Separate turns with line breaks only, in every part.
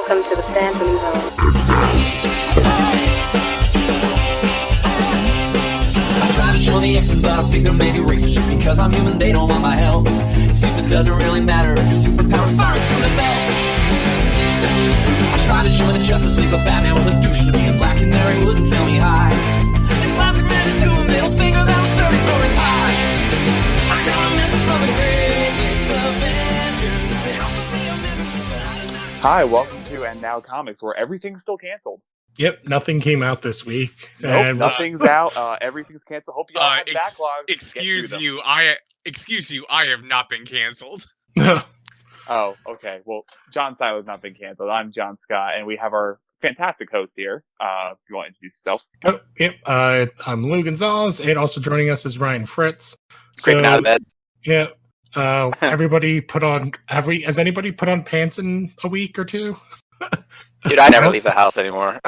Welcome to the Phantom Zone.
I try to join the X-Men, but I think they're maybe racist. Just because I'm human, they don't want my help. It seems it doesn't really matter if your superpowers firing through the belt. I tried to join the Justice League, but Batman was a douche to me. And Black Canary wouldn't tell me hi. And Plastic Man just threw a middle finger that was 30 stories high. I got a message from the great Avengers. They offered me a membership, but I did not.
Hi, welcome to And Now Comics, where everything's still canceled.
Yep, nothing came out this week.
Nope,
And
nothing's out. Everything's canceled. Hope you all have backlogs.
Excuse you, I have not been canceled.
Oh, okay. Well, John Silo's not been canceled. I'm John Scott, and we have our fantastic host here. If you want to introduce yourself.
Oh, yep. I'm Lou Gonzalez, and also joining us is Ryan Fritz.
Creeping out of bed.
Yeah. Everybody has anybody put on pants in a week or two?
Dude, I never leave the house anymore.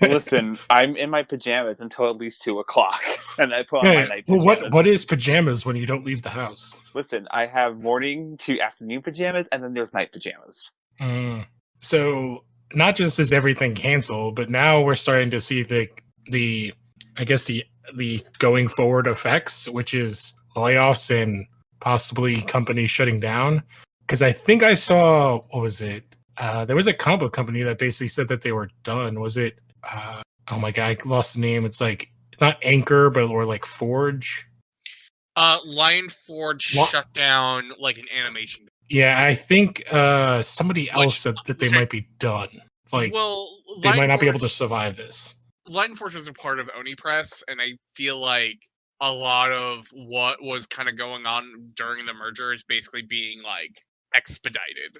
Listen, I'm in my pajamas until at least 2 o'clock, and I put on my night pajamas.
Well, what is pajamas when you don't leave the house?
Listen, I have morning to afternoon pajamas, and then there's night pajamas.
So not just is everything canceled, but now we're starting to see the going forward effects, which is layoffs and possibly companies shutting down. Because I think I saw, what was it? There was a comic book company that basically said that they were done. Was it? Oh my god, I lost the name. It's like not Anchor, but or like Forge.
Lion Forge shut down like an animation.
Yeah, I think somebody else said that they might be done. Like,
well,
they might not be able to survive this.
Lion Forge was a part of Oni Press, and I feel like a lot of what was kind of going on during the merger is basically being like expedited.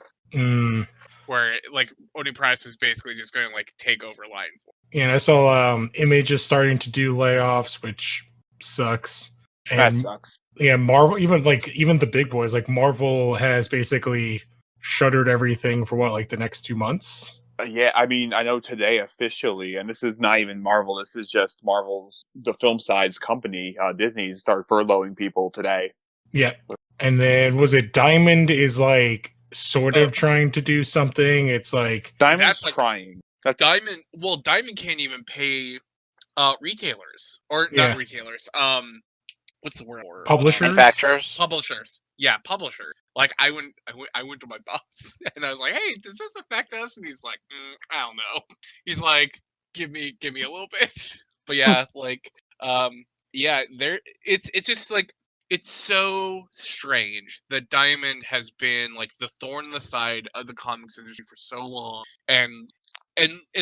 Where like Oni Press is basically just going to like take over Lion Forge.
Yeah, I saw Image is starting to do layoffs, which sucks. And,
That sucks.
Yeah, Marvel, even the big boys, like Marvel has basically shuttered everything for the next 2 months.
Yeah, I mean, I know today officially, and this is not even Marvel, this is just Marvel's, the film side's company, Disney, started furloughing people today.
Yeah. And then, was it Diamond is like sort of trying to do something? It's like...
Diamond's trying.
Diamond can't even pay retailers. Or not retailers. What's the word?
Publishers?
Manufacturers?
Publishers. Yeah, publisher. Like I went to my boss and I was like, "Hey, does this affect us?" And he's like, "I don't know." He's like, "Give me a little bit." But yeah, it's just like it's so strange that Diamond has been like the thorn in the side of the comics industry for so long, and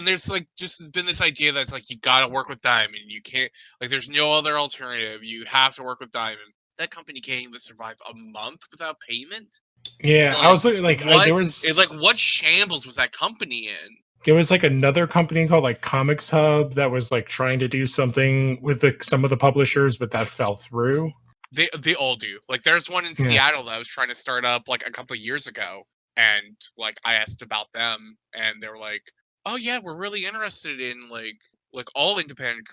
there's like just been this idea that it's like you gotta work with Diamond. You can't there's no other alternative. You have to work with Diamond. That company can't even survive a month without payment.
Yeah, I was like,
what shambles was that company in?
There was like another company called like Comics Hub that was like trying to do something with some of the publishers, but that fell through.
They all do. Like there's one in Seattle that I was trying to start up like a couple of years ago, and like I asked about them, and they were like, "Oh yeah, we're really interested in like all independent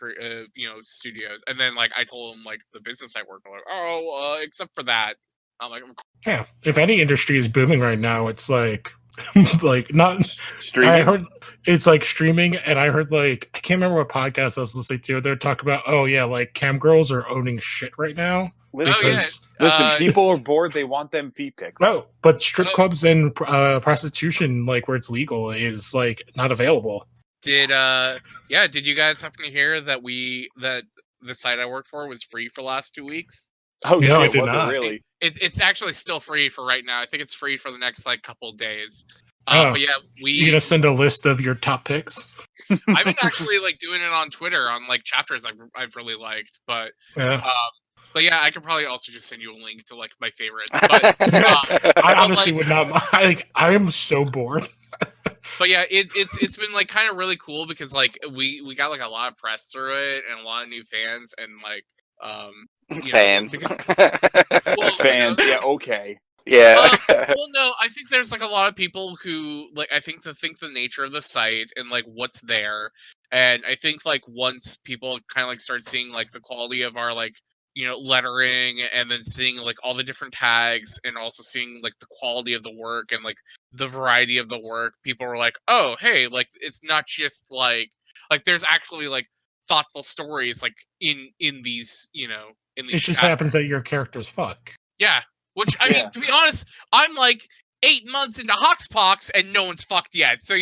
studios." And then like I told them like the business I work on, except for that. I'm like,
yeah, if any industry is booming right now, it's like not
streaming.
I heard it's like streaming, and I heard like I can't remember what podcast I was listening to. They're talking about like cam girls are owning shit right now.
Listen, people are bored. They want them feet pics.
No, but strip clubs and prostitution, like where it's legal, is like not available.
Did you guys happen to hear that the site I worked for was free for the last 2 weeks?
Oh
no,
I
did not.
Really?
It's actually still free for right now. I think it's free for the next like couple of days.
But
yeah,
you gonna send a list of your top picks?
I've been actually like doing it on Twitter on like chapters I've really liked, but But yeah, I could probably also just send you a link to like my favorites. But
I honestly would not. I am so bored.
But yeah, it's been like kind of really cool because like we got like a lot of press through it and a lot of new fans and like
fans.
Fans, yeah, okay.
Yeah.
Well, no, I think there's like a lot of people who like I think the nature of the site and like what's there, and I think like once people kind of like start seeing like the quality of our like lettering, and then seeing like all the different tags, and also seeing like the quality of the work and like the variety of the work, people were like, oh hey, like it's not just like there's actually like thoughtful stories like in these in
It
these
just
chapters.
happens that your characters fuck.
Yeah, which I mean, to be honest, I'm like 8 months into Hoxpox and no one's fucked yet. So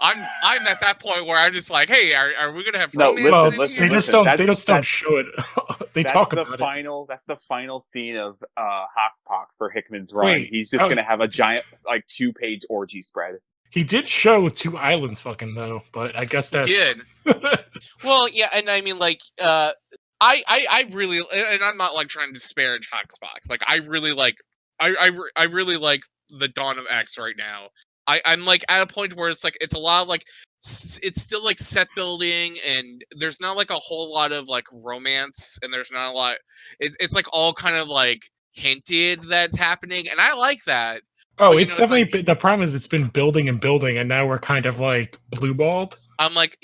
I'm at that point where I'm just like, hey, are we gonna have
No,
romance?
Well,
in
they
here?
just don't show it. They talk about it.
That's the final scene of Hoxpox for Hickman's run.
Wait,
He's just gonna have a giant, like, 2-page orgy spread.
He did show 2 islands fucking though, but I guess that's.
He did. Well, yeah, and I mean, like, I really, and I'm not like trying to disparage Hoxpox. Like, I really like the Dawn of X right now. I'm like at a point where it's like it's a lot of like it's still like set building, and there's not like a whole lot of like romance, and there's not a lot. It's like all kind of like hinted that's happening, and I like that.
Oh,
But,
it's definitely
like,
the problem is it's been building and building, and now we're kind of like blue balled.
I'm like,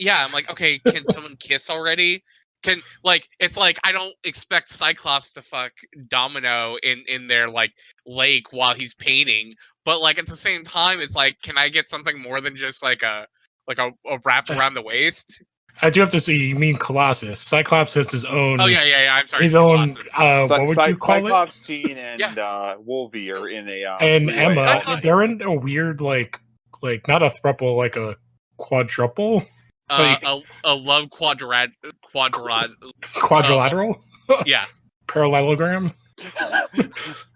okay, can someone kiss already? It's like I don't expect Cyclops to fuck Domino in their like lake while he's painting, but like at the same time, it's like, can I get something more than just like a wrap around the waist?
I do have to say, you mean Colossus? Cyclops has his own.
Oh yeah. I'm sorry.
His own.
Colossus.
What would you call
Cyclops,
it?
Jean, and Wolvie are in a.
And
three-way.
Emma, they're in a weird like not a throuple, like a quadruple.
A love quadrilateral. Yeah.
Parallelogram.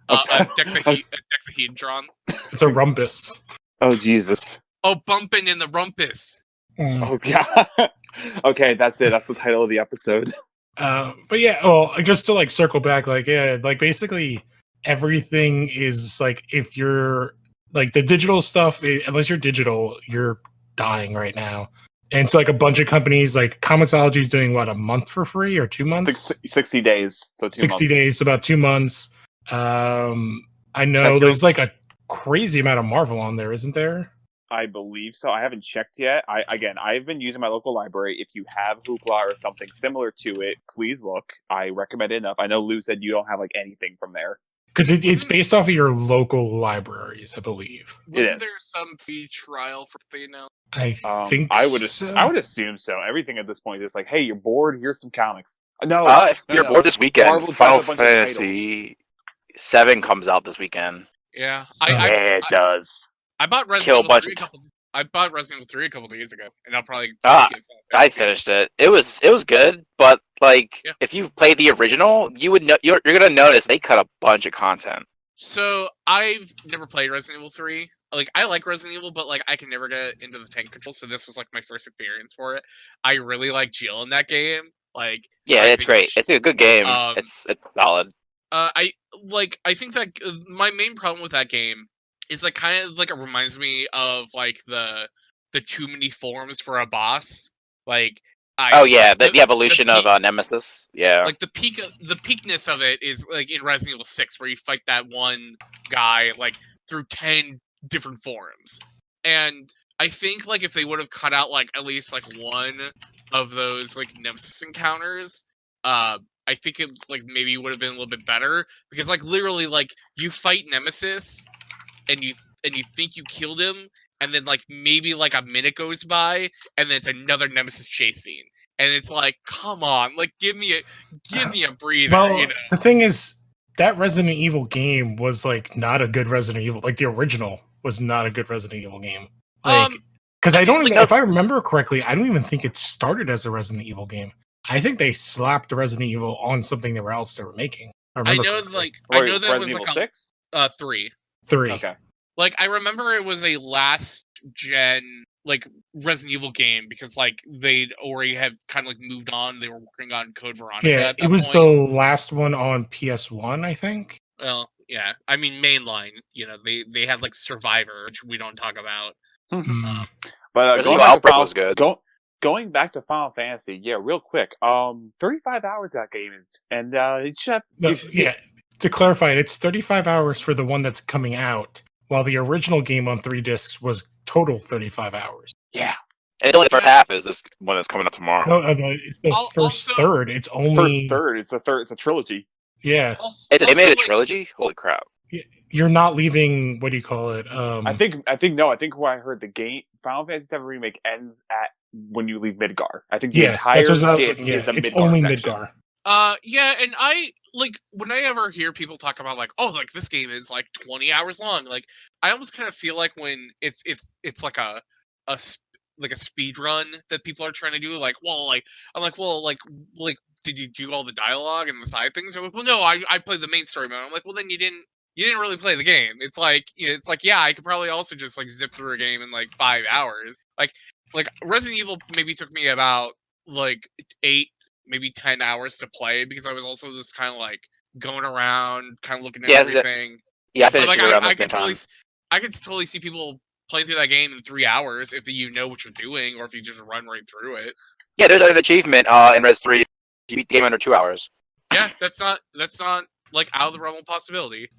A dexahedron.
It's a rhombus.
Oh Jesus!
Oh, bumping in the rumpus.
Oh god. Okay, that's it. That's the title of the episode.
But yeah, well, just to like circle back, like like basically everything is like, if you're like the digital stuff, unless you're digital, you're dying right now. And it's like a bunch of companies, like Comixology is doing what, a month for free or 2 months?
60 days. So 2
60
months.
days, about 2 months. I know there's like a crazy amount of Marvel on there, isn't there?
I believe so. I haven't checked yet. I've been using my local library. If you have Hoopla or something similar to it, please look. I recommend it enough. I know Lou said you don't have like anything from there.
Because it's based off of your local libraries, I believe.
Wasn't there some free trial for Thano?
I think
I would
so.
I would assume so. Everything at this point is like, hey, you're bored. Here's some comics. No,
If you're bored this weekend,
Marvel
Final
does a bunch of
Fantasy 7 comes out this weekend.
Yeah,
it does.
I bought
Kill
Resident
a bunch
Evil 3
of
I bought Resident Evil 3 a couple days ago, and I'll probably get
I
Fantasy.
finished it. It was good, but like if you've played the original, you would know you're gonna notice they cut a bunch of content.
So I've never played Resident Evil 3. Like, I like Resident Evil, but like I can never get into the tank control, so this was like my first experience for it. I really like Jill in that game. Like,
Yeah, it's great. It's a good game.
Um,
It's solid.
I think that my main problem with that game is like kind of like it reminds me of like the too many forms for a boss. Like,
the evolution of Nemesis. Yeah,
like the peakness of it is like in Resident Evil 6, where you fight that one guy like through 10 different forms. And I think like if they would have cut out like at least like one of those like Nemesis encounters, I think it like maybe would have been a little bit better, because like literally like you fight Nemesis and you think you killed him, and then like maybe like a minute goes by and then it's another Nemesis chase scene, and it's like, come on, like give me a breather.
Well, the thing is, that Resident Evil game was like not a good Resident Evil. Like the original was not a good Resident Evil game. Like, because if I remember correctly, I don't even think it started as a Resident Evil game. I think they slapped Resident Evil on something else they were making. I know
that it was like
6?
3.
3.
Okay.
Like, I remember it was a last gen like Resident Evil game, because like they'd already have kind of like moved on. They were working on Code Veronica.
Yeah, it was the last one on PS1, I think.
Well, yeah. I mean, mainline. They had like Survivor, which we don't talk about.
But
was good.
Going back to Final Fantasy, yeah, real quick. 35 hours that game is, and
to clarify, it's 35 hours for the one that's coming out, while the original game on 3 discs was total 35 hours.
Yeah.
And it's only the first half is this one that's coming up tomorrow.
No, it's the first third. It's only
It's a trilogy.
Yeah.
They made a trilogy? Holy crap.
You're not leaving, what do you call it?
I think what I heard, the game Final Fantasy VII Remake ends at when you leave Midgar. I think the entire
that's what
is a
it's
Midgar
only
section.
Midgar.
Yeah, and I like when I ever hear people talk about like, oh, like this game is like 20 hours long. Like, I almost kind of feel like when it's like a speed run that people are trying to do. Like, well, like I'm like, well, like did you do all the dialogue and the side things? They're like, well, no, I played the main story mode. I'm like, well, then you didn't really play the game. It's like, yeah, I could probably also just like zip through a game in like 5 hours. Like Resident Evil maybe took me about like 8, maybe 10 hours to play because I was also just kind of like going around, kind of looking at everything.
I finished
but, like,
it around the same time.
I could totally see people playing through that game in 3 hours if you know what you're doing, or if you just run right through it.
Yeah, there's an achievement in Res 3. You beat the game under 2 hours.
Yeah, that's not like out of the realm of possibility.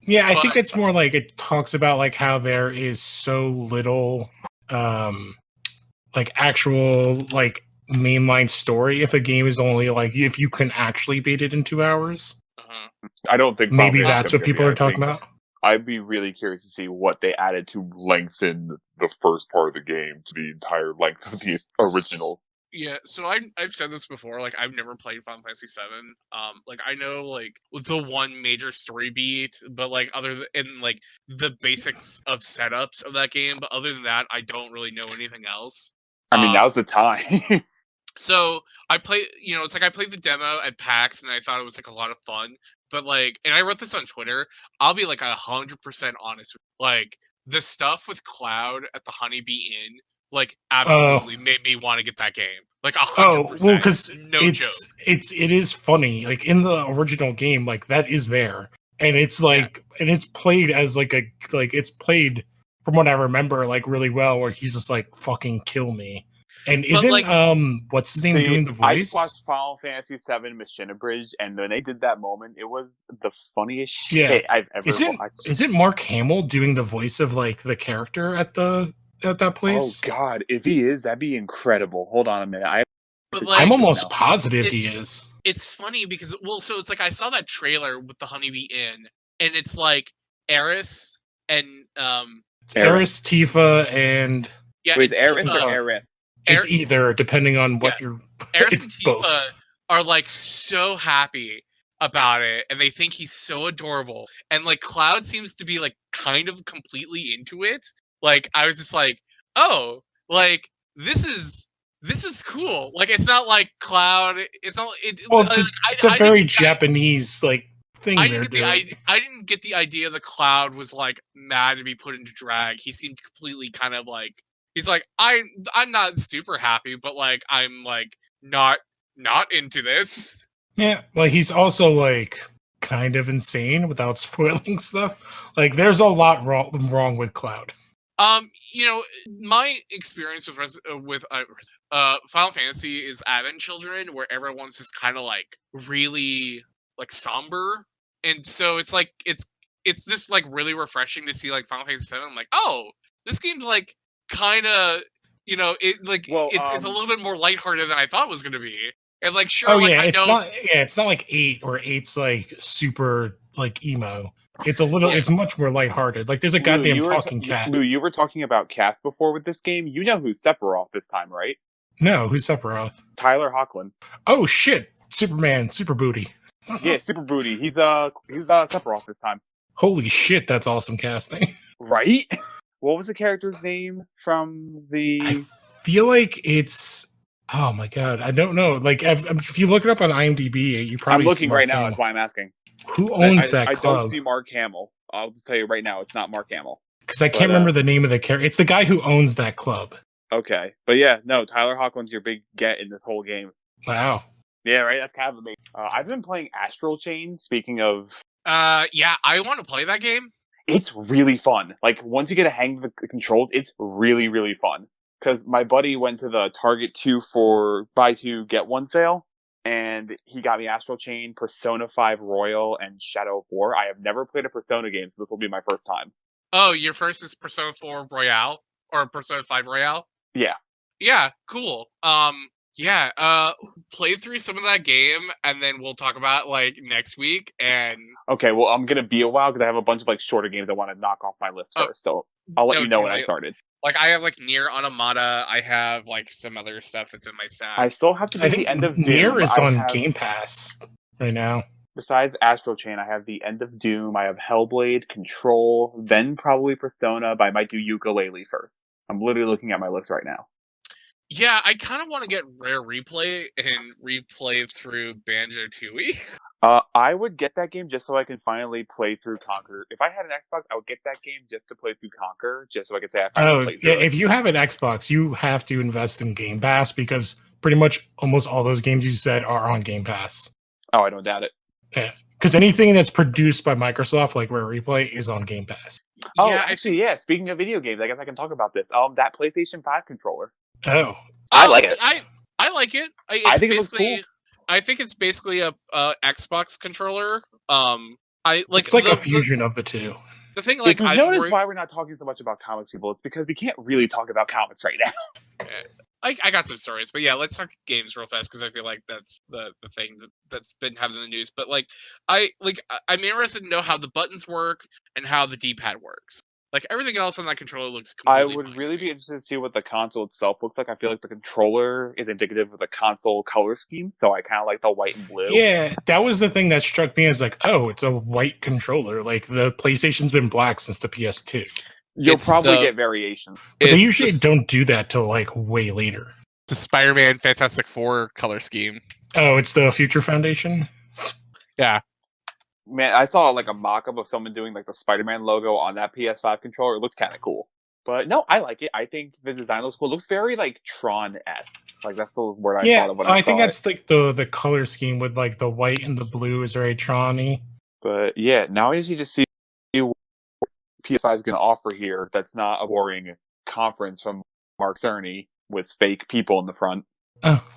Yeah, I think it's more like it talks about like how there is so little like actual like mainline story if a game is only like if you can actually beat it in 2 hours.
I don't think
maybe that's what people are talking about.
I'd be really curious to see what they added to lengthen the first part of the game to the entire length of the original.
Yeah, so I've said this before. Like, I've never played Final Fantasy VII. Like, I know like the one major story beat, but like like the basics of setups of that game. But other than that, I don't really know anything else.
I mean, now's the time.
So I play, it's like I played the demo at PAX and I thought it was like a lot of fun. But like, and I wrote this on Twitter. I'll be like 100% honest. Like, the stuff with Cloud at the Honeybee Inn, like, absolutely made me want to get that game. Like 100%.
Well, because
no joke.
It is funny. Like in the original game, like that is there, and it's like, and it's played as like it's played from what I remember, like really well. Where he's just like fucking kill me. And isn't like, what's his name doing the voice?
I watched Final Fantasy VII Machina Bridge, and when they did that moment, it was the funniest shit I've ever watched.
Isn't Mark Hamill doing the voice of like the character at that place?
Oh God, if he is, that'd be incredible. Hold on a minute,
I'm almost positive he is.
It's funny because so it's like I saw that trailer with the Honeybee Inn, and it's like Eris and
it's Eris, Tifa, and
wait, Eris or Eris?
It's either, depending on what you're.
Eris and Tifa are like so happy about it, and they think he's so adorable. And like Cloud seems to be like kind of completely into it. Like I was just like, oh, like this is cool. Like it's not like Cloud. It's not.
It's a very Japanese like thing.
I didn't get the idea the Cloud was like mad to be put into drag. He seemed completely kind of like. He's like, I'm not super happy, but like I'm like not into this.
Yeah, like he's also like kind of insane without spoiling stuff. Like there's a lot wrong with Cloud.
My experience with Final Fantasy is Advent Children, where everyone's just kind of like really like somber, and so it's like it's just like really refreshing to see like Final Fantasy VII. I'm like, oh, this game's like kind of, it's a little bit more lighthearted than I thought it was going to be. And like, sure,
it's not like 8 or 8's like super like emo. It's a little, it's much more lighthearted. Like there's a goddamn talking cat.
Lou, you were talking about cats before with this game. You know who's Sephiroth this time, right?
No, who's Sephiroth?
Tyler Hoechlin.
Oh shit, Superman, Super Booty.
Yeah, Super Booty. He's Sephiroth this time.
Holy shit, that's awesome casting.
Right? What was the character's name from the...
I feel like it's... Oh my god, I don't know. Like, if you look it up on IMDb, you probably...
I'm looking right now, that's why I'm asking.
Who owns that club?
I don't see Mark Hamill. I'll just tell you right now, it's not Mark Hamill.
Because I can't remember the name of the character. It's the guy who owns that club.
Okay. But yeah, no, Tyler Hoechlin's your big get in this whole game.
Wow.
Yeah, right? That's kind of amazing. I've been playing Astral Chain, speaking of...
Yeah, I want to play that game.
It's really fun. Like, once you get a hang of the controls, it's really, really fun. Because my buddy went to the Target 2 for buy 2, get 1 sale, and he got me Astral Chain, Persona 5 Royal, and Shadow of War. I have never played a Persona game, so this will be my first time.
Oh, your first is Persona 4 Royale? Or Persona 5 Royale?
Yeah.
Yeah, cool. Play through some of that game, and then we'll talk about like next week. And
Okay, well, I'm gonna be a while because I have a bunch of like shorter games I want to knock off my list first. So I'll let
no,
you know when I
totally.
started.
Like I have like Nier Automata. I have like some other stuff that's in my stack.
I still have to
I
do
think
the end of
Nier
Doom.
is
I
on
have,
Game Pass right now.
besides Astral Chain, I have the end of Doom. I have Hellblade, Control, then probably Persona. But I might do Yooka-Laylee first. I'm literally looking at my list right now.
Yeah, I kind of want to get Rare Replay and replay through Banjo-Tooie.
I would get that game just so I can finally play through Conquer. If I had an Xbox, I would get that game just to play through Conquer, just so I could say I finally played through it.
If you have an Xbox, you have to invest in Game Pass because pretty much almost all those games you said are on Game Pass.
Oh, I don't doubt it.
Yeah, because anything that's produced by Microsoft, like Rare Replay, is on Game Pass.
Oh,
Yeah,
actually, yeah. Speaking of video games, I guess I can talk about this. That PlayStation 5 controller.
Oh,
I like it.
I like it.
I think it looks cool.
I think it's basically a Xbox controller.
it's like a fusion of the two.
The thing, like,
if you notice why we're not talking so much about comics, people, it's because we can't really talk about comics right now.
I got some stories, but yeah, let's talk games real fast because I feel like that's the thing that's been having the news. But I'm interested to know how the buttons work and how the D-pad works. Like everything else on that controller looks completely
I would
fine
really
to me.
be interested to see what the console itself looks like. I feel like the controller is indicative of the console color scheme, so I kind of like the white and blue.
Yeah, that was the thing that struck me as like, oh, it's a white controller. Like the PlayStation's been black since the PS2.
You'll probably get variations.
But they usually don't do that till like way later.
The Spider-Man Fantastic Four color scheme.
Oh, it's the Future Foundation?
Yeah.
Man, I saw like a mock-up of someone doing like the Spider-Man logo on that PS5 controller. It looks kind of cool. But no, I like it. I think the design looks cool. It looks very like Tron-esque. Like that's the word I thought of when I saw
think
it.
that's like the color scheme with like the white and the blue is very Tron-y.
But yeah, now I just need to see what PS5 is going to offer here. That's not a boring conference from Mark Cerny with fake people in the front.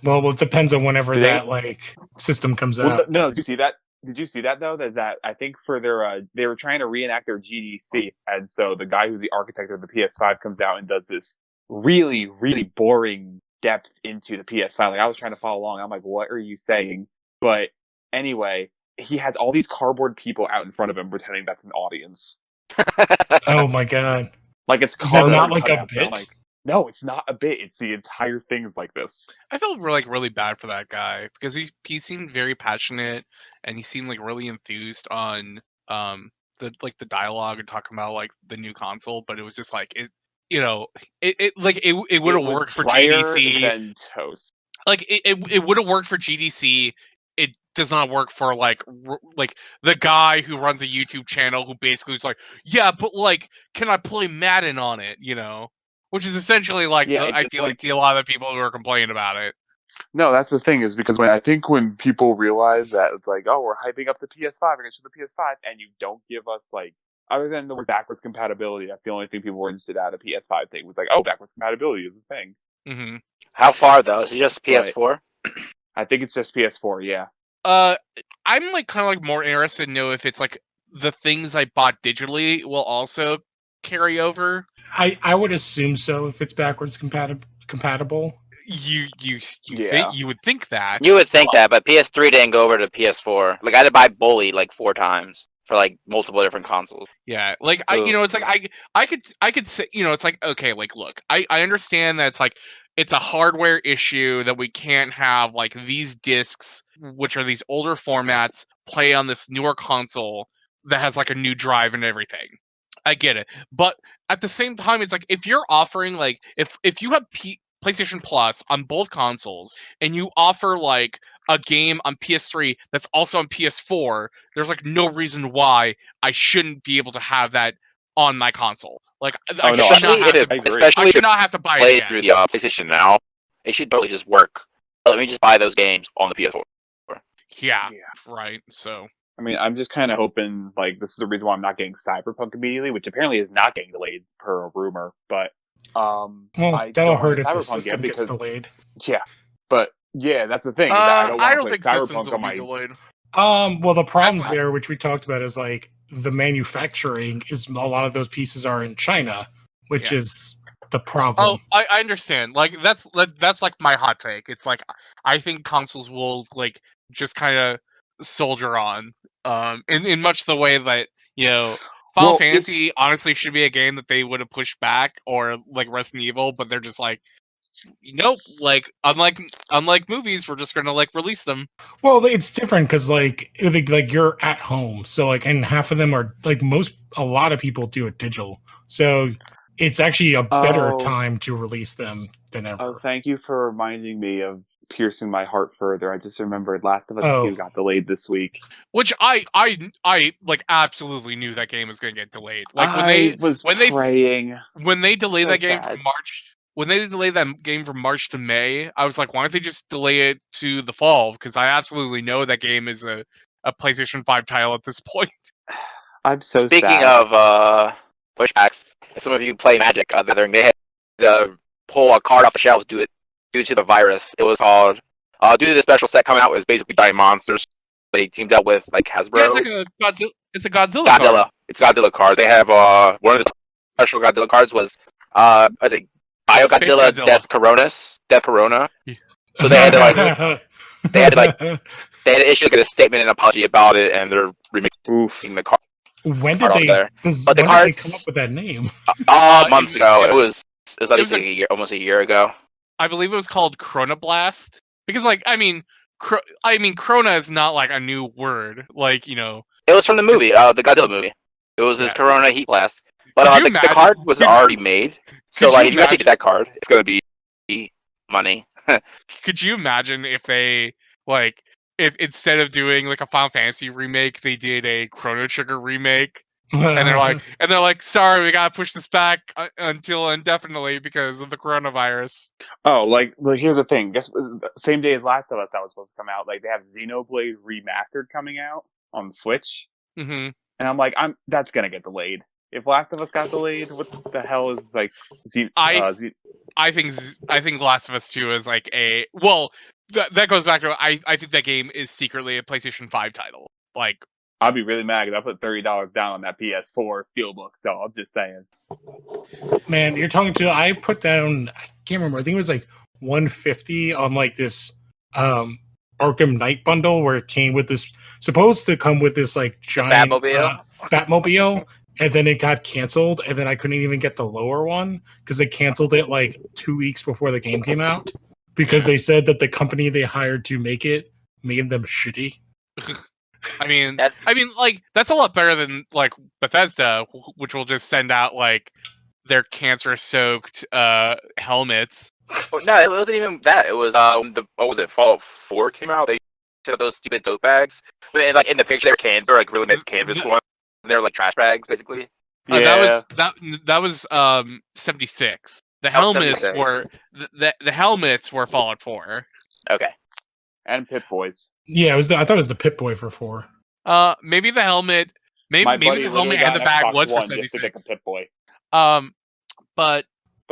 Well, it depends on whenever that like system comes out.
No, did you see that? Did you see that though? That I think for their they were trying to reenact their GDC, and so the guy who's the architect of the PS5 comes out and does this really, really boring depth into the PS5. Like I was trying to follow along. I'm like, what are you saying? But anyway, he has all these cardboard people out in front of him pretending that's an audience.
Oh my god!
Like it's
cardboard. Is that not like a bit?
No, it's not a bit. It's the entire thing is like this.
I felt really bad for that guy because he seemed very passionate and he seemed like really enthused on the dialogue and talking about like the new console, but it was just like it would have worked for GDC.
Than toast.
Like it would have worked for GDC. It does not work for like the guy who runs a YouTube channel who basically is like, yeah, but like, can I play Madden on it? You know. Which is essentially like I feel like a lot of the people who are complaining about it.
No, that's the thing is because when people realize that it's like, oh, we're hyping up the PS5 against the PS5, and you don't give us like other than the backwards compatibility, that's the only thing people were interested at a PS5 thing was like, oh, backwards compatibility is a thing.
Mm-hmm.
How far though? Is it just PS4?
I think it's just PS4. Yeah.
I'm like kind of like more interested to know if it's like the things I bought digitally will also carry over.
I would assume so if it's backwards compatible.
You would think that.
You would think that, but PS3 didn't go over to PS4. Like I had to buy Bully like 4 times for like multiple different consoles.
Yeah, like it's like I could say, it's like, okay, like look, I understand that it's a hardware issue that we can't have like these discs, which are these older formats, play on this newer console that has like a new drive and everything. I get it, but at the same time, it's like if you're offering like if you have PlayStation Plus on both consoles and you offer like a game on PS3 that's also on PS4, there's like no reason why I shouldn't be able to have that on my console. Like I should not have to buy it again.
Through the PlayStation Now. It should totally just work. Let me just buy those games on the PS4.
Yeah. Right. So.
I mean, I'm just kind of hoping, like, this is the reason why I'm not getting Cyberpunk immediately, which apparently is not getting delayed per a rumor, but,
that'll hurt if the system gets delayed.
Yeah, but, yeah, that's the thing.
I don't think systems will be delayed.
Well, the problems there, which we talked about, is, like, the manufacturing is, a lot of those pieces are in China, which is the problem.
I understand. Like that's like my hot take. It's like I think consoles will like just kind of soldier on, in much the way that Final Fantasy honestly should be a game that they would have pushed back, or like Resident Evil, but they're just like, nope. Like unlike movies, we're just gonna like release them.
Well, it's different because like you're at home, so like, and half of them are like a lot of people do it digital, so it's actually a better time to release them than ever.
Oh, thank you for reminding me of piercing my heart further. I just remembered Last of Us 2 got delayed this week.
Which I like absolutely knew that game was going to get delayed. Like when they delayed that game from March. When they delayed that game from March to May, I was like, why don't they just delay it to the fall? Because I absolutely know that game is a PlayStation 5 title at this point.
I'm so
Speaking
sad.
of pushbacks, some of you play Magic. They had to pull a card off the shelves due to the virus. It was called due to the special set coming out. It was basically Giant Monsters. They teamed up with like Hasbro.
Yeah, it's a Godzilla card.
It's a Godzilla card. They have one of the special Godzilla cards was Bio Godzilla Death Corona. So they had to issue like a statement and apology about it, and they're remaking the card.
When did they come up with that name?
Months ago. It was almost a year ago.
I believe it was called Chronoblast, because like I mean Krona is not like a new word, like it
was from the movie, the Godzilla movie. It was his Corona Heat Blast. But the card was already made, so like if you actually get that card, it's gonna be money.
Could you imagine if they if instead of doing like a Final Fantasy remake, they did a Chrono Trigger remake, and they're like, sorry, we gotta push this back until indefinitely because of the coronavirus.
Oh, like here's the thing. Guess same day as Last of Us that was supposed to come out. Like they have Xenoblade Remastered coming out on the Switch,
and
I'm like, that's gonna get delayed. If Last of Us got delayed, what the hell is like?
I think Last of Us 2 is like that goes back to I think that game is secretly a PlayStation 5 title. Like
I'd be really mad because I put $30 down on that PS4 Steelbook. So I'm just saying.
Man, you're talking to. I put down. I can't remember. I think it was like $150 on like this Arkham Knight bundle where it came with this. Supposed to come with this like giant Batmobile. And then it got canceled, and then I couldn't even get the lower one because they canceled it like 2 weeks before the game came out because they said that the company they hired to make it made them shitty.
I mean, that's a lot better than like Bethesda, which will just send out like their cancer-soaked helmets.
No, it wasn't even that. It was what was it? Fallout 4 came out. They set up those stupid tote bags. But, like in the picture, they were like really nice canvas ones. They're like trash bags, basically.
That was 76. The helmets
76.
were the helmets were Fallout 4.
Okay.
And Pip-Boys.
Yeah, I thought it was the Pip-Boy for 4.
Maybe the helmet. Maybe the helmet and the bag was for 76.
Just to pick a Pip-Boy.
But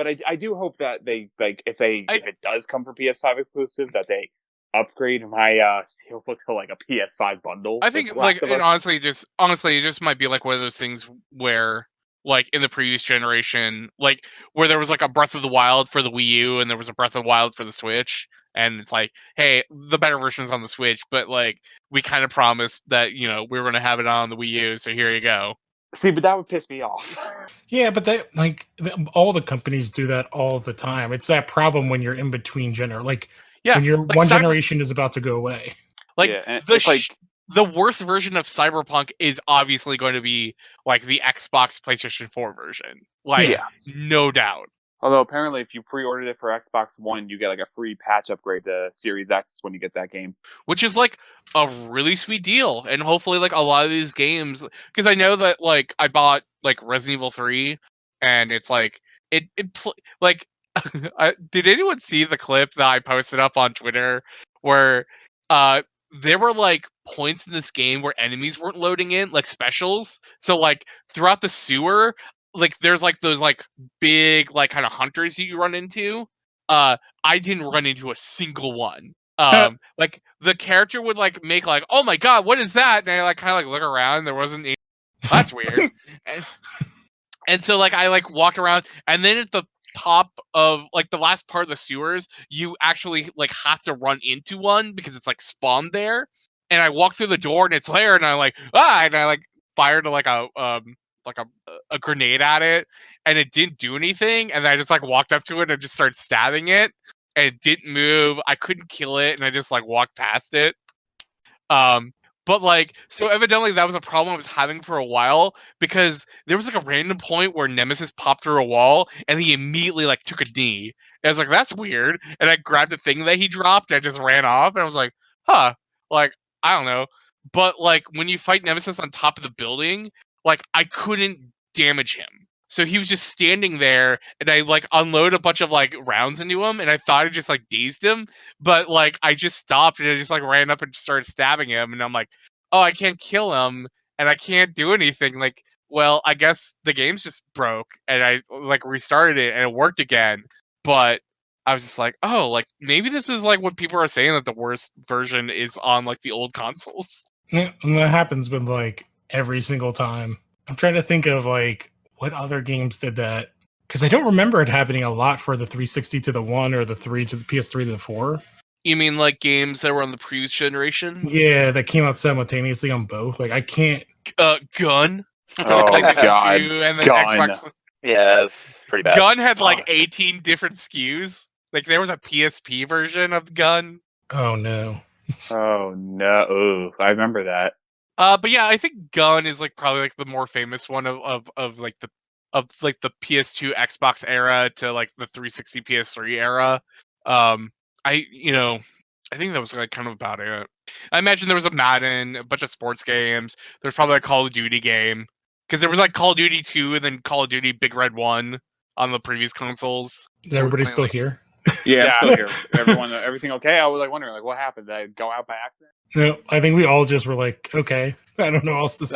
I do hope that they like if it does come for PS5 exclusive that they upgrade my Steelbook to like a PS5 bundle.
I think like it honestly it just might be like one of those things where like in the previous generation, like where there was like a Breath of the Wild for the Wii U and there was a Breath of the Wild for the Switch, and it's like, hey, the better version's on the Switch, but like we kind of promised that we were going to have it on the Wii U, so here you go.
See, but that would piss me off.
Yeah, but they all the companies do that all the time. It's that problem when you're in between when your one generation is about to go away.
Like the worst version of Cyberpunk is obviously going to be like the Xbox PlayStation 4 version. No doubt.
Although apparently if you pre-ordered it for Xbox One, you get like a free patch upgrade to Series X when you get that game.
Which is like a really sweet deal. And hopefully like a lot of these games, because I know that like I bought like Resident Evil 3 and it's like did anyone see the clip that I posted up on Twitter where there were like points in this game where enemies weren't loading in, like specials. So like throughout the sewer, like there's like those like big like kind of hunters you run into. I didn't run into a single one. Like the character would like make like, oh my god, what is that? And I like kind of like look around, there wasn't any... That's weird. And so like I like walked around, and then at the top of like the last part of the sewers, you actually like have to run into one because it's like spawned there. And I walk through the door and it's there, and I like and I like fired like a grenade at it, and it didn't do anything. And then I just like walked up to it and just started stabbing it, and it didn't move. I couldn't kill it, and I just like walked past it. But like, so evidently that was a problem I was having for a while, because there was like a random point where Nemesis popped through a wall and he immediately like took a knee. And I was like, that's weird. And I grabbed the thing that he dropped and I just ran off, and I was like, huh, like, I don't know. But like when you fight Nemesis on top of the building, like I couldn't damage him. So he was just standing there, and I like unload a bunch of like rounds into him, and I thought I just like dazed him, but like I just stopped and I just like ran up and started stabbing him, and I'm like, oh, I can't kill him and I can't do anything. Like, well, I guess the game's just broke, and I like restarted it and it worked again. But I was just like, oh, like maybe this is like what people are saying, that the worst version is on like the old consoles.
Yeah, and that happens with like every single time. I'm trying to think of like what other games did that, because I don't remember it happening a lot for the 360 to the 1 or the 3 to the PS3 to the 4.
You mean like games that were on the previous generation?
Yeah, that came out simultaneously on both. Like I can't.
Gun. For the
Oh
PlayStation
God,
2 and then
Gun.
Xbox.
Yeah, it's pretty bad.
Gun had like 18 different SKUs. Like there was a PSP version of Gun.
Oh no.
Oh no! Ooh, I remember that.
But yeah, I think Gun is like probably like the more famous one of like the PS2 Xbox era to like the 360 PS3 era. I I think that was like kind of about it. I imagine there was a Madden, a bunch of sports games. There's probably a Call of Duty game, because there was like Call of Duty 2 and then Call of Duty Big Red 1 on the previous consoles.
Is everybody
Playing,
still
like-
here?
Yeah,
Yeah.
I'm still here. Everything okay? I was like wondering, like, what happened? Did I go out by accident?
No, I think we all just were like, okay, I don't know what else to say.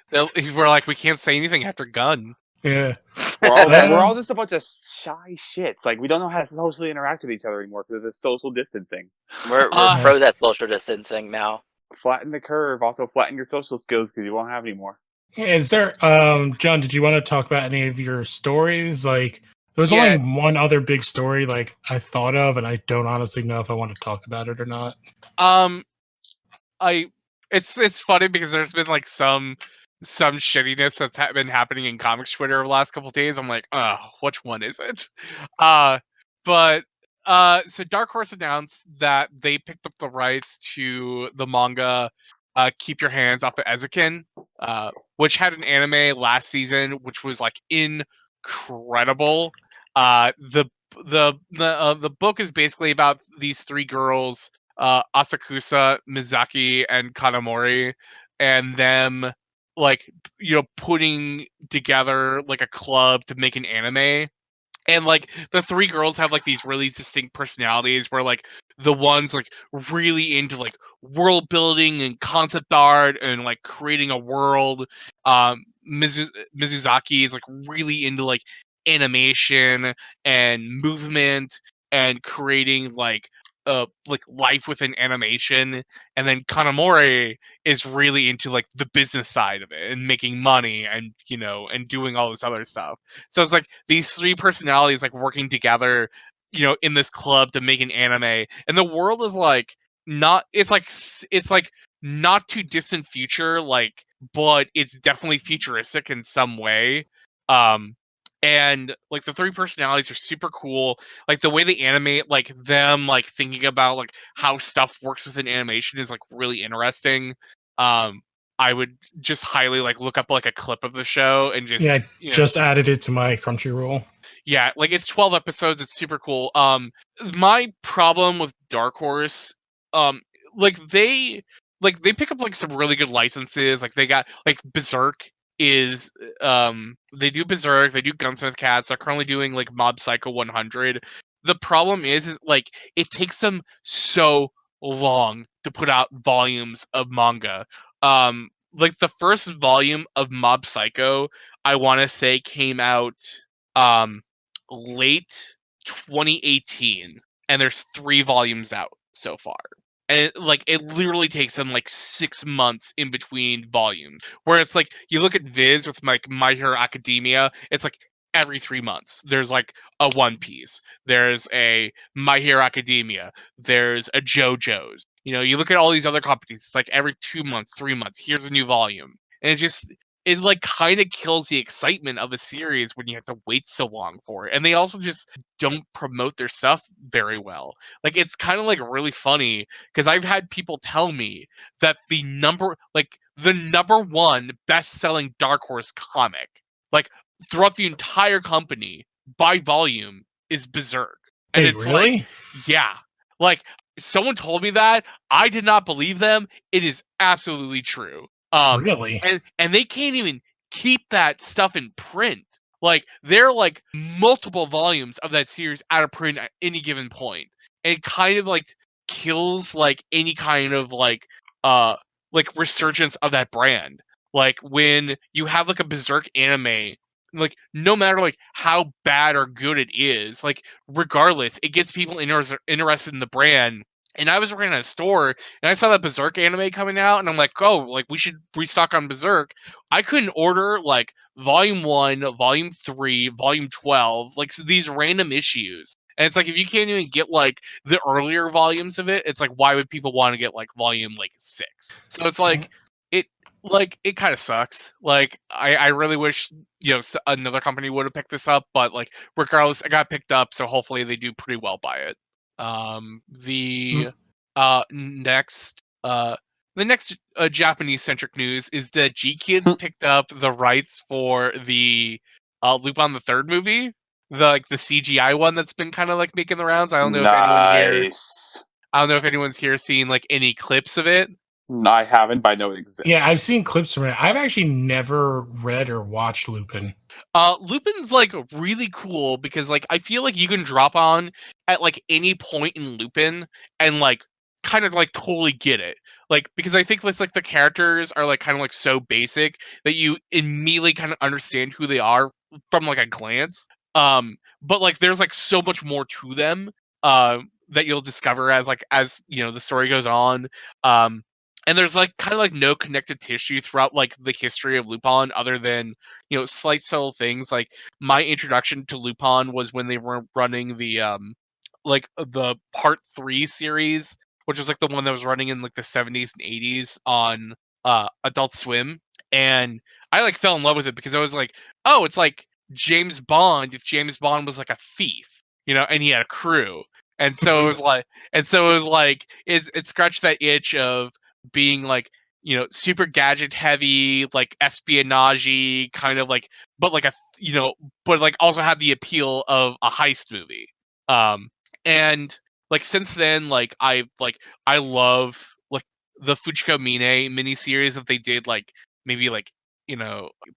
They're like, we're like, we can't say anything after Gun.
Yeah.
We're all just a bunch of shy shits. Like, we don't know how to socially interact with each other anymore because of this social distancing.
We're pros at social distancing now.
Flatten the curve. Also, flatten your social skills because you won't have any more.
Is there, John, did you want to talk about any of your stories? Like, there was
Yeah.
only one other big story, like, I thought of, and I don't honestly know if I want to talk about it or not.
It's funny because there's been like some shittiness that's been happening in comics Twitter over the last couple of days. I'm like, which one is it? So Dark Horse announced that they picked up the rights to the manga Keep Your Hands Off of Ezekin, which had an anime last season, which was like incredible. The book is basically about these three girls, Asakusa, Mizaki, and Kanamori, and them like putting together like a club to make an anime. And like the three girls have like these really distinct personalities, where like the ones like really into like world building and concept art and like creating a world. Mizuzaki is like really into like animation and movement and creating like life within animation. And then Kanamori is really into like the business side of it and making money and and doing all this other stuff. So it's like these three personalities like working together, in this club to make an anime. And the world is like it's like not too distant future, like, but it's definitely futuristic in some way. And like the three personalities are super cool. Like the way they animate, like them like thinking about like how stuff works within animation is like really interesting. I would just highly like look up like a clip of the show and just
Yeah, I just added it to my Crunchyroll.
Yeah, like it's 12 episodes. It's super cool. My problem with Dark Horse, like they pick up like some really good licenses. Like they got like Berserk is they do Berserk, they do Gunsmith Cats. They're currently doing like Mob Psycho 100. The problem is like it takes them so long to put out volumes of manga. Like the first volume of Mob Psycho, I want to say came out late 2018, and there's 3 volumes out so far. And it literally takes them like 6 months in between volumes. Where it's like you look at Viz with like My Hero Academia, it's like every 3 months. There's like a One Piece. There's a My Hero Academia. There's a JoJo's. You look at all these other companies. It's like every 2 months, 3 months. Here's a new volume, and it like kind of kills the excitement of a series when you have to wait so long for it. And they also just don't promote their stuff very well. Like it's kind of like really funny because I've had people tell me that the number one best-selling Dark Horse comic, like throughout the entire company by volume, is Berserk. And
Wait,
it's like,
really?
yeah, like someone told me that. I did not believe them. It is absolutely true.
Really?
And they can't even keep that stuff in print. Like there are like multiple volumes of that series out of print at any given point. And it kind of like kills like any kind of like resurgence of that brand. Like when you have like a Berserk anime, like no matter like how bad or good it is, like regardless, it gets people interested in the brand. And I was working at a store and I saw that Berserk anime coming out, and I'm like, oh, like we should restock on Berserk. I couldn't order like volume 1, volume 3, volume 12, like these random issues. And it's like if you can't even get like the earlier volumes of it, it's like why would people want to get like volume like 6? So it's it kind of sucks. Like I really wish another company would have picked this up, but like regardless, I got picked up, so hopefully they do pretty well by it. The next Japanese centric news is that G Kids picked up the rights for the Lupin the Third movie, the CGI one that's been kind of like making the rounds. I don't know if
Nice.
anyone's here seen like any clips of it.
No, I haven't, but I know it exists.
Yeah, I've seen clips from it. I've actually never read or watched Lupin.
Lupin's like really cool because like I feel like you can drop on at like any point in Lupin and like kind of like totally get it. Like because I think it's like the characters are like kind of like so basic that you immediately kind of understand who they are from like a glance. But like there's like so much more to them that you'll discover as the story goes on. And there's like kind of like no connective tissue throughout like the history of Lupin other than slight subtle things. Like my introduction to Lupin was when they were running the part 3 series, which was like the one that was running in like the 70s and 80s on Adult Swim. And I like fell in love with it because I was like, oh, it's like James Bond if James Bond was like a thief, and he had a crew. And so it was like it scratched that itch of being like super gadget heavy, like espionage kind of like, but like but like also have the appeal of a heist movie. And like since then, like I love like the Fujiko Mine miniseries that they did like maybe like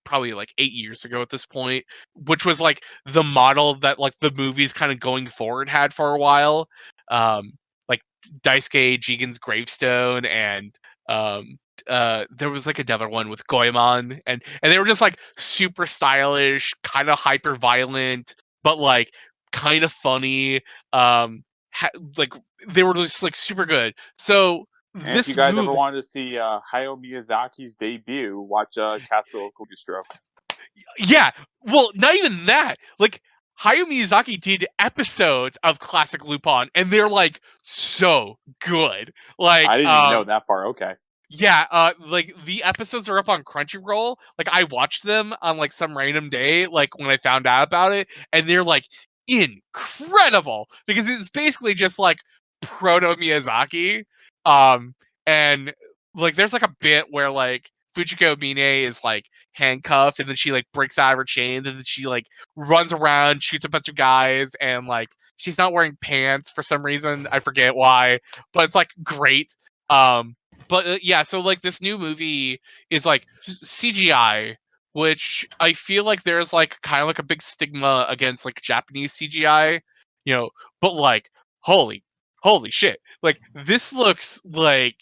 probably like 8 years ago at this point, which was like the model that like the movies kind of going forward had for a while. Like Daisuke Jigen's Gravestone and there was like another one with Goemon, and they were just like super stylish, kind of hyper violent, but like kind of funny. Like they were just like super good. So
And if you
this
guys ever
movie,
wanted to see Hayao Miyazaki's debut, watch Castle of Kogustro.
yeah, well, not even that. Like Hayao Miyazaki did episodes of classic Lupin, and they're like so good. Like
I didn't even know that far. Okay.
yeah, like the episodes are up on Crunchyroll. Like I watched them on like some random day, like when I found out about it, and they're like incredible because it's basically just like proto Miyazaki. Um, and like there's like a bit where like Fujiko Mine is like handcuffed, and then she like breaks out of her chains, and then she like runs around, shoots a bunch of guys, and like she's not wearing pants for some reason. I forget why, but it's like great. But yeah, so like this new movie is like CGI, which I feel like there's like kind of like a big stigma against like Japanese CGI, you know, but like holy shit. Like this looks like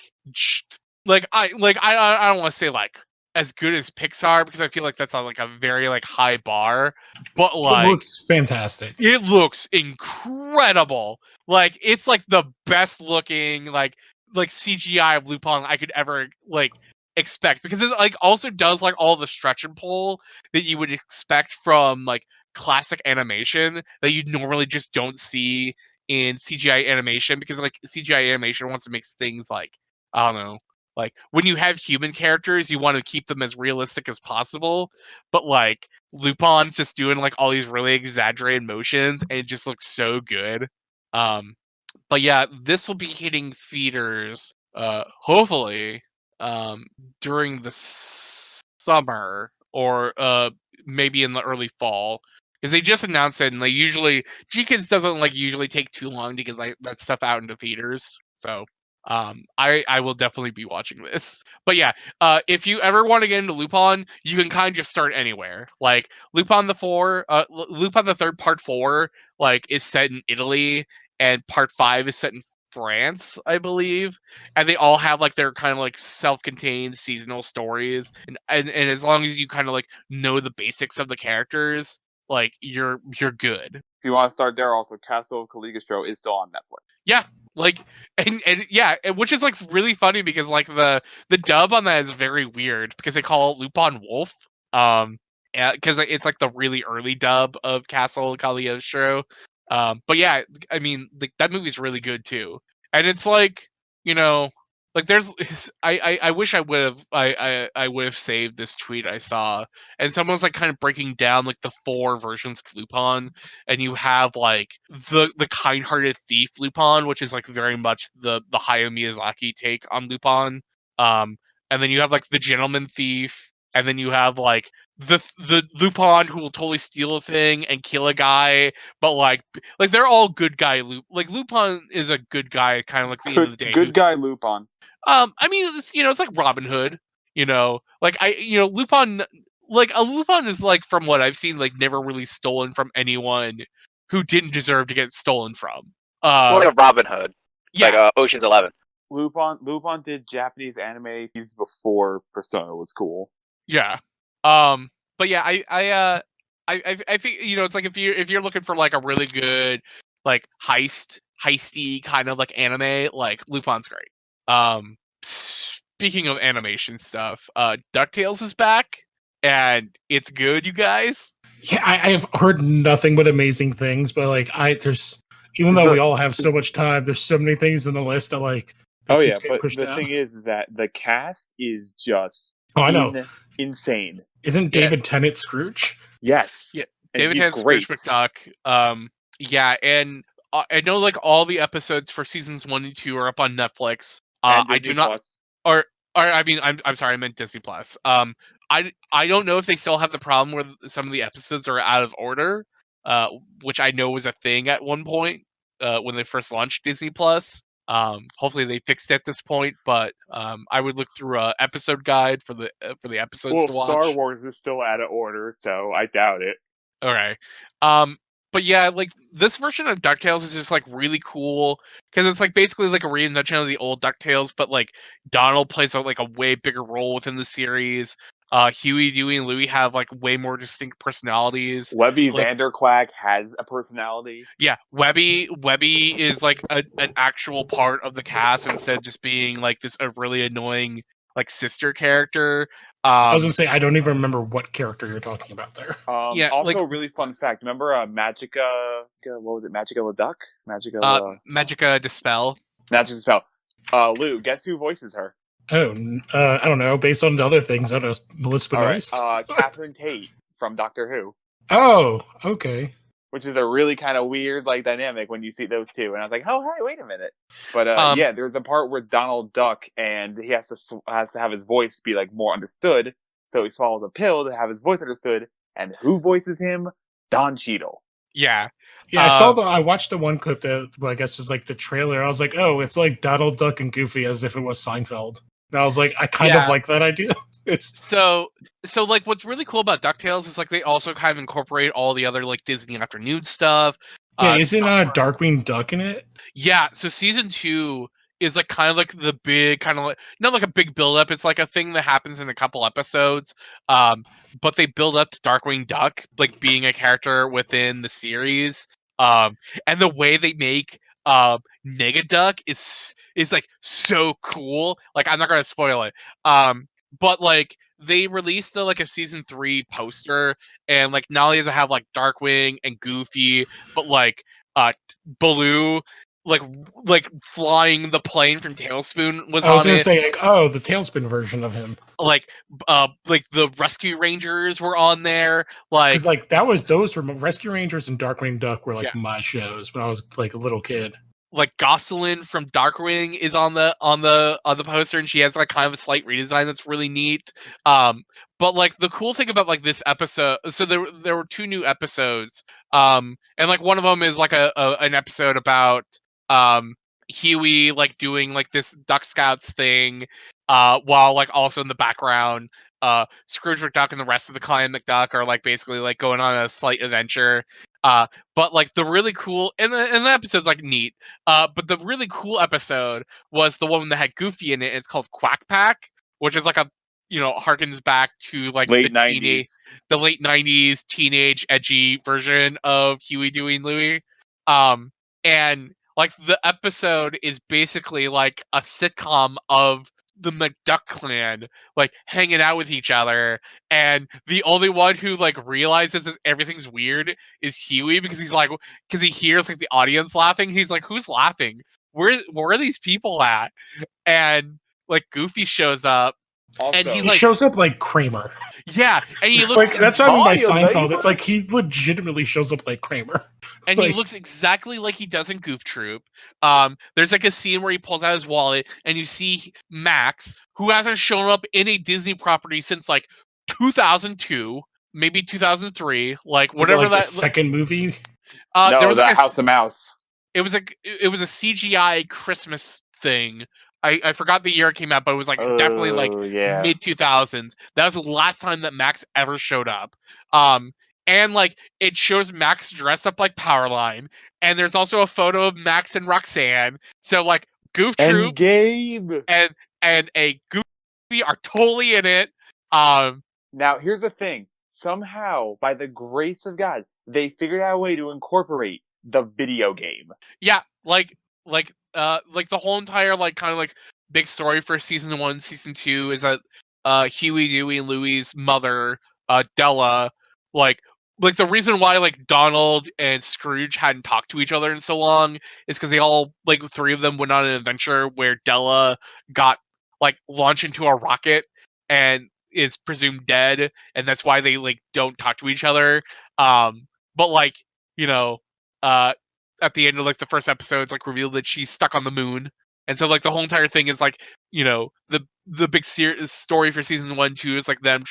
I don't want to say like as good as Pixar because I feel like that's on like a very like high bar, but
It
like
looks fantastic.
it looks incredible. Like it's like the best looking like CGI of Lupin I could ever like expect because it like also does like all the stretch and pull that you would expect from like classic animation that you normally just don't see in CGI animation, because like CGI animation wants to make things like, I don't know, like when you have human characters, you want to keep them as realistic as possible, but like Lupin's just doing like all these really exaggerated motions and it just looks so good. But yeah, this will be hitting theaters hopefully during the summer, or maybe in the early fall, because they just announced it, and they usually G-Kids doesn't like usually take too long to get like that stuff out into theaters. So I will definitely be watching this. But yeah, if you ever want to get into Lupin, you can kind of just start anywhere. Like Lupin Lupin the Third Part 4 like is set in Italy, and Part 5 is set in France, I believe, and they all have like their kind of like self-contained seasonal stories, and as long as you kind of like know the basics of the characters, like you're good.
If you want to start there, also Castle of Caligostro is still on Netflix.
Yeah, like and yeah, which is like really funny because like the dub on that is very weird because they call it Lupin Wolf, because it's like the really early dub of Castle Cagliostro. But yeah, I mean, that movie's really good too, and it's like, you know, like there's I wish I would have I would have saved this tweet I saw, and someone's like kind of breaking down like the 4 versions of Lupin, and you have like the kind-hearted thief Lupin, which is like very much the Hayao Miyazaki take on Lupin, and then you have like the gentleman thief, and then you have like the Lupin who will totally steal a thing and kill a guy, but like they're all good guy like Lupin is a good guy, kind of like the end of the day.
Good guy Lupin.
I mean, it's, it's like Robin Hood, like Lupin, like a Lupin is like, from what I've seen, like never really stolen from anyone who didn't deserve to get stolen from.
It's more like a Robin Hood,
Yeah,
like Ocean's 11.
Lupin did Japanese anime before Persona was cool.
yeah. But yeah, I think, it's like if you're looking for like a really good like heisty kind of like anime, like Lupin's great. Speaking of animation stuff, DuckTales is back and it's good, you guys.
Yeah, I have heard nothing but amazing things, but like even though we all have so much time, there's so many things in the list that like
Oh yeah,
keeps getting
but
pushed
the
down.
thing is that the cast is just
I know.
insane.
Isn't David Tennant Scrooge?
Yes.
Yeah,
And
David
he's
Tennant,
great.
Scrooge McDuck. Yeah, and I know like all the episodes for seasons 1 and 2 are up on Netflix.
And
I
Disney
do not,
Plus.
or I mean, I'm sorry, I meant Disney Plus. I don't know if they still have the problem where some of the episodes are out of order, which I know was a thing at one point when they first launched Disney Plus. Hopefully they fixed it at this point, but I would look through a episode guide for the episodes
Well,
to watch.
Star Wars is still out of order, so I doubt it.
Okay. But yeah, like this version of DuckTales is just like really cool because it's like basically like a reinvention of the old DuckTales, but like Donald plays like a way bigger role within the series. Huey, Dewey, and Louie have like way more distinct personalities.
Webby
Like,
Vanderquack has a personality.
yeah, Webby is like an actual part of the cast instead of just being like this a really annoying like sister character.
I was gonna say I don't even remember what character you're talking about there.
Yeah,
Also,
like,
a really fun fact. Remember Magica? What was it? Magica the Duck?
Magica Dispel.
Magica Spell. Lou, guess who voices her?
Oh, I don't know. Based on the other things, I don't know. Melissa Benoist.
All right. Catherine Tate from Doctor Who.
Oh, okay.
Which is a really kind of weird like dynamic when you see those two, and I was like, oh hey, wait a minute. But yeah, there's a part where Donald Duck and he has to have his voice be like more understood, so he swallows a pill to have his voice understood. And who voices him? Don Cheadle.
Yeah.
Yeah, I watched the one clip that I guess was like the trailer. I was like, oh, it's like Donald Duck and Goofy as if it was Seinfeld. And I was like, I kind of like that idea. It's
so like what's really cool about DuckTales is like they also kind of incorporate all the other like Disney Afternoon stuff.
Yeah, isn't Darkwing Duck in it?
Yeah, so season 2 is like kind of like the big kind of like not like a big build up. It's like a thing that happens in a couple episodes. But they build up to Darkwing Duck like being a character within the series. And the way they make Negaduck is like so cool. Like I'm not gonna spoil it. But like they released like a season 3 poster, and like not only does it have like Darkwing and Goofy, but like Baloo like flying the plane from Tailspin was
I was
on
gonna
it.
say like, oh, the Tailspin version of him,
Like the Rescue Rangers were on there.
because like those were Rescue Rangers and Darkwing Duck were like
Yeah.
my shows when I was like a little kid.
Like Gosselin from Darkwing is on the poster, and she has like kind of a slight redesign that's really neat. But like the cool thing about like this episode, so there were 2 new episodes, and like one of them is like an episode about Huey like doing like this Duck Scouts thing, while like also in the background, Scrooge McDuck and the rest of the Clan McDuck are like basically like going on a slight adventure. But like the really cool and the episode's like neat. But the really cool episode was the one that had Goofy in it. It's called Quack Pack, which is like a harkens back to like
Late 90s.
the late 90s teenage edgy version of Huey, Dewey, and Louie. And like the episode is basically like a sitcom of the McDuck clan like hanging out with each other, and the only one who like realizes that everything's weird is Huey, because he hears like the audience laughing. He's like, who's laughing? Where are these people at? And like Goofy shows up, and
Also,
he's
He
like,
shows up like Kramer.
yeah, and he looks
Like that's what I mean by
Sorry, lady.
Seinfeld. It's like he legitimately shows up like Kramer.
and he
like-
looks exactly like he does in Goof Troop. There's like a scene where he pulls out his wallet, and you see Max, who hasn't shown up in a Disney property since like 2002, maybe 2003, like
Was it,
whatever
like,
that.
the second movie.
no,
There was
the
like
House of Mouse.
it was a CGI Christmas thing. I forgot the year it came out, but it was like definitely like
Yeah.
mid 2000s. That was the last time that Max ever showed up. And like it shows Max dressed up like Powerline, and there's also a photo of Max and Roxanne. So like Goof Troop
And Gabe.
and a Goofy are totally in it.
Now, here's the thing. Somehow, by the grace of God, they figured out a way to incorporate the video game.
Yeah, like the whole entire like kind of like big story for season 1, season 2 is that Huey, Dewey, and Louie's mother, Della, like the reason why like Donald and Scrooge hadn't talked to each other in so long is because they all like 3 of them went on an adventure where Della got like launched into a rocket and is presumed dead, and that's why they like don't talk to each other. But like at the end of like the first episode, it's like revealed that she's stuck on the moon, and so like the whole entire thing is like the big story for season 1, 2 is like them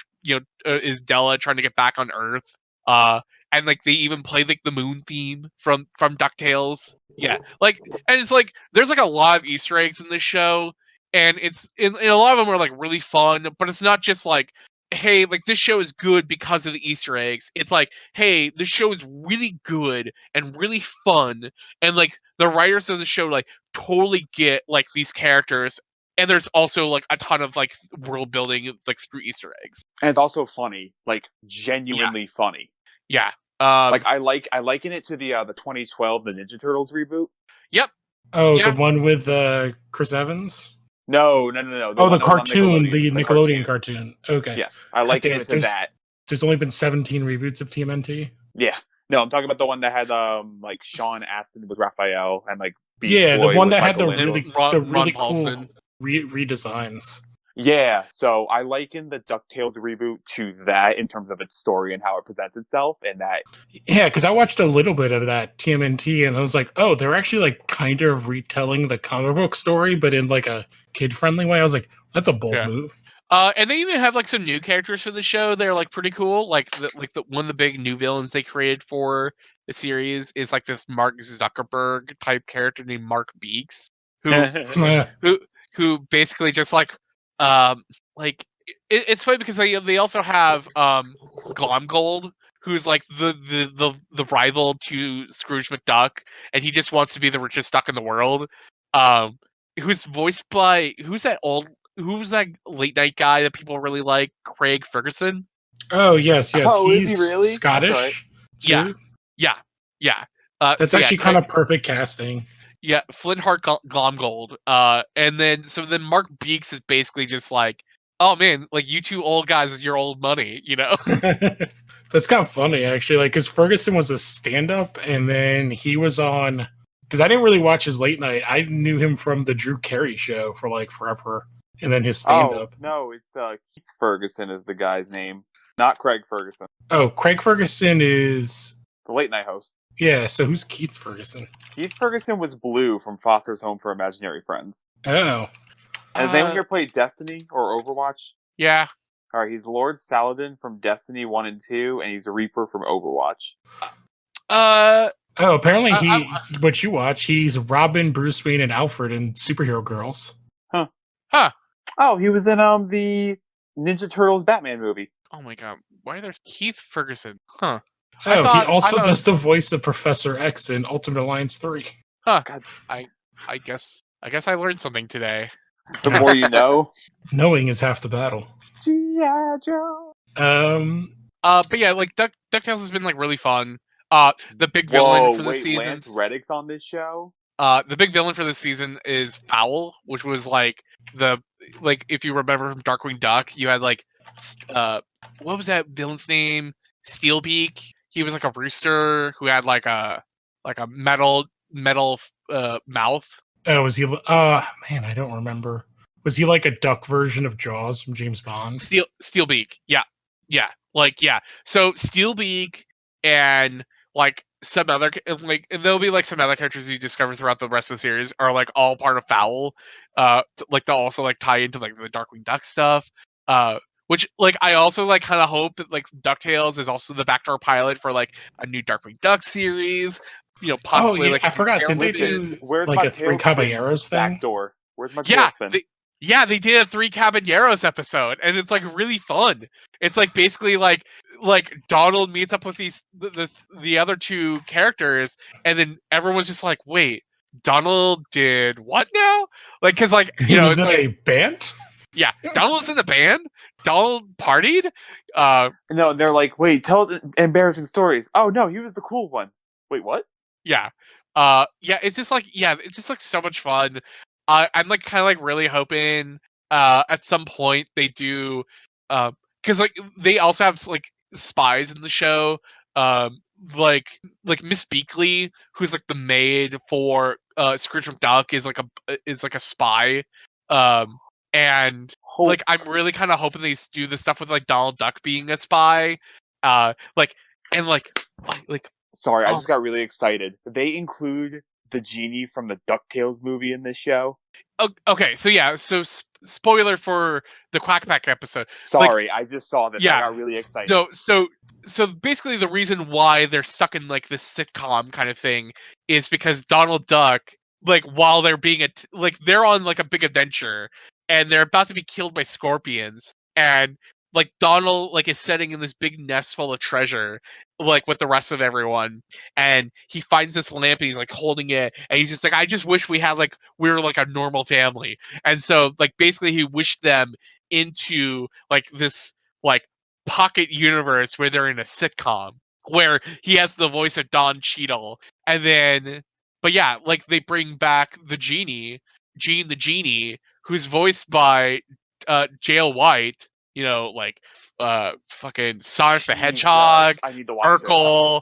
is Della trying to get back on Earth, and like they even play like the moon theme from DuckTales. Yeah, like, and it's like there's like a lot of Easter eggs in this show, and it's and a lot of them are like really fun, but it's not just like, hey, like this show is good because of the Easter eggs. It's like, hey, this show is really good and really fun, and like the writers of the show like totally get like these characters, and there's also like a ton of like world building like through Easter eggs.
And it's also funny, like genuinely funny.
Yeah.
Like I liken it to the 2012 the Ninja Turtles reboot.
Yep.
Oh,
Yeah.
the one with Chris Evans.
No.
The
one that was on
cartoon, the Nickelodeon cartoon. Okay.
Yes, I liken
damn
it
it,
to that.
There's only been 17 reboots of TMNT.
Yeah. No, I'm talking about the one that had like Sean Astin with Raphael and like Beast
Yeah, the
Boy
one
with
that had the
Michelangelo.
really cool
Paulson.
redesigns.
Yeah, so I liken the DuckTales reboot to that in terms of its story and how it presents itself, and that.
Yeah, because I watched a little bit of that TMNT, and I was like, oh, they're actually like kind of retelling the comic book story, but in like a kid-friendly way. I was like, that's a bold move.
And they even have like some new characters for the show. They're like pretty cool. Like one of the big new villains they created for the series is like this Mark Zuckerberg type character named Mark Beeks, who basically just like it's funny because they also have Glomgold, who's like the rival to Scrooge McDuck, and he just wants to be the richest duck in the world. Who's voiced by who's that late night guy that people really like, Craig Ferguson?
Oh yes,
Oh, is
he's
he really?
Scottish.
Yeah.
too.
Yeah.
That's actually kind of perfect casting.
Yeah, Flintheart Glomgold. And then Mark Beeks is basically just like oh man, like you two old guys with your old money, you know?
That's kind of funny, actually. Like, because Ferguson was a stand-up, and then he was on. Because I didn't really watch his late night. I knew him from the Drew Carey show for like forever, and then his stand-up.
Oh no, it's Keith Ferguson is the guy's name, not Craig Ferguson,
Oh, Craig Ferguson is.
the late night host.
Yeah. So who's Keith Ferguson?
Keith Ferguson was Blue from Foster's Home for Imaginary Friends.
Oh,
Has anyone here played Destiny or Overwatch?
Yeah.
All right, he's Lord Saladin from Destiny 1 and 2, and he's a Reaper from Overwatch.
oh. Apparently, what you watch, he's Robin, Bruce Wayne, and Alfred in Superhero Girls.
Huh.
Oh, he was in the Ninja Turtles Batman movie.
Oh my god. Why are there Keith Ferguson? Huh.
Oh, he also does the voice of Professor X in Ultimate Alliance 3.
Huh.
God.
I guess I learned something today.
The more you know.
Knowing is half the battle.
G.I. Joe.
But yeah, like DuckTales has been like really fun. The big villain for the season.
Lance Reddick's on this show?
The big villain for this season is Fowl, which was like if you remember from Darkwing Duck, you had like what was that villain's name? Steelbeak. He was like a rooster who had like a metal mouth.
Oh, was he? Man, I don't remember. Was he like a duck version of Jaws from James Bond?
Steelbeak. Yeah. So Steelbeak and like some other like there'll be like some other characters you discover throughout the rest of the series are like all part of Fowl. Like they'll also like tie into like the Darkwing Duck stuff. Which like I also like kind of hope that like DuckTales is also the backdoor pilot for like a new Darkwing Duck series. You know, possibly like
I forgot. Did they do like a Three Caballeros thing?
Backdoor. Where's my tailspin?
They did a Three Caballeros episode, and it's like really fun. It's like basically like Donald meets up with the other two characters, and then everyone's just like, "Wait, Donald did what now?" Like, because like
he was in a band.
Yeah, Donald was in the band. Donald partied.
No, they're like, "Wait, tell us embarrassing stories." Oh no, he was the cool one. Wait, what?
Yeah. It's just like so much fun. I'm like kind of like really hoping at some point they do because like they also have like spies in the show, like Miss Beakley, who's like the maid for Scrooge McDuck, is like a spy, and like I'm really kind of hoping they do the stuff with like Donald Duck being a spy, like.
Sorry, I just got really excited. Did they include the genie from the DuckTales movie in this show?
Okay, so spoiler for the Quack Pack episode.
Sorry, I just saw this.
Yeah,
I got really excited.
No, so basically the reason why they're stuck in like this sitcom kind of thing is because Donald Duck, like while they're being they're on like a big adventure and they're about to be killed by scorpions, and like Donald like is sitting in this big nest full of treasure like with the rest of everyone, and he finds this lamp and he's like holding it, and he's just like, I just wish we were like a normal family. And so like basically he wished them into like this like pocket universe where they're in a sitcom where he has the voice of Don Cheadle. And then but yeah, like they bring back the genie, Gene the Genie, who's voiced by Jale White, you know, like fucking Sonic the Hedgehog,
I need to watch
Urkel,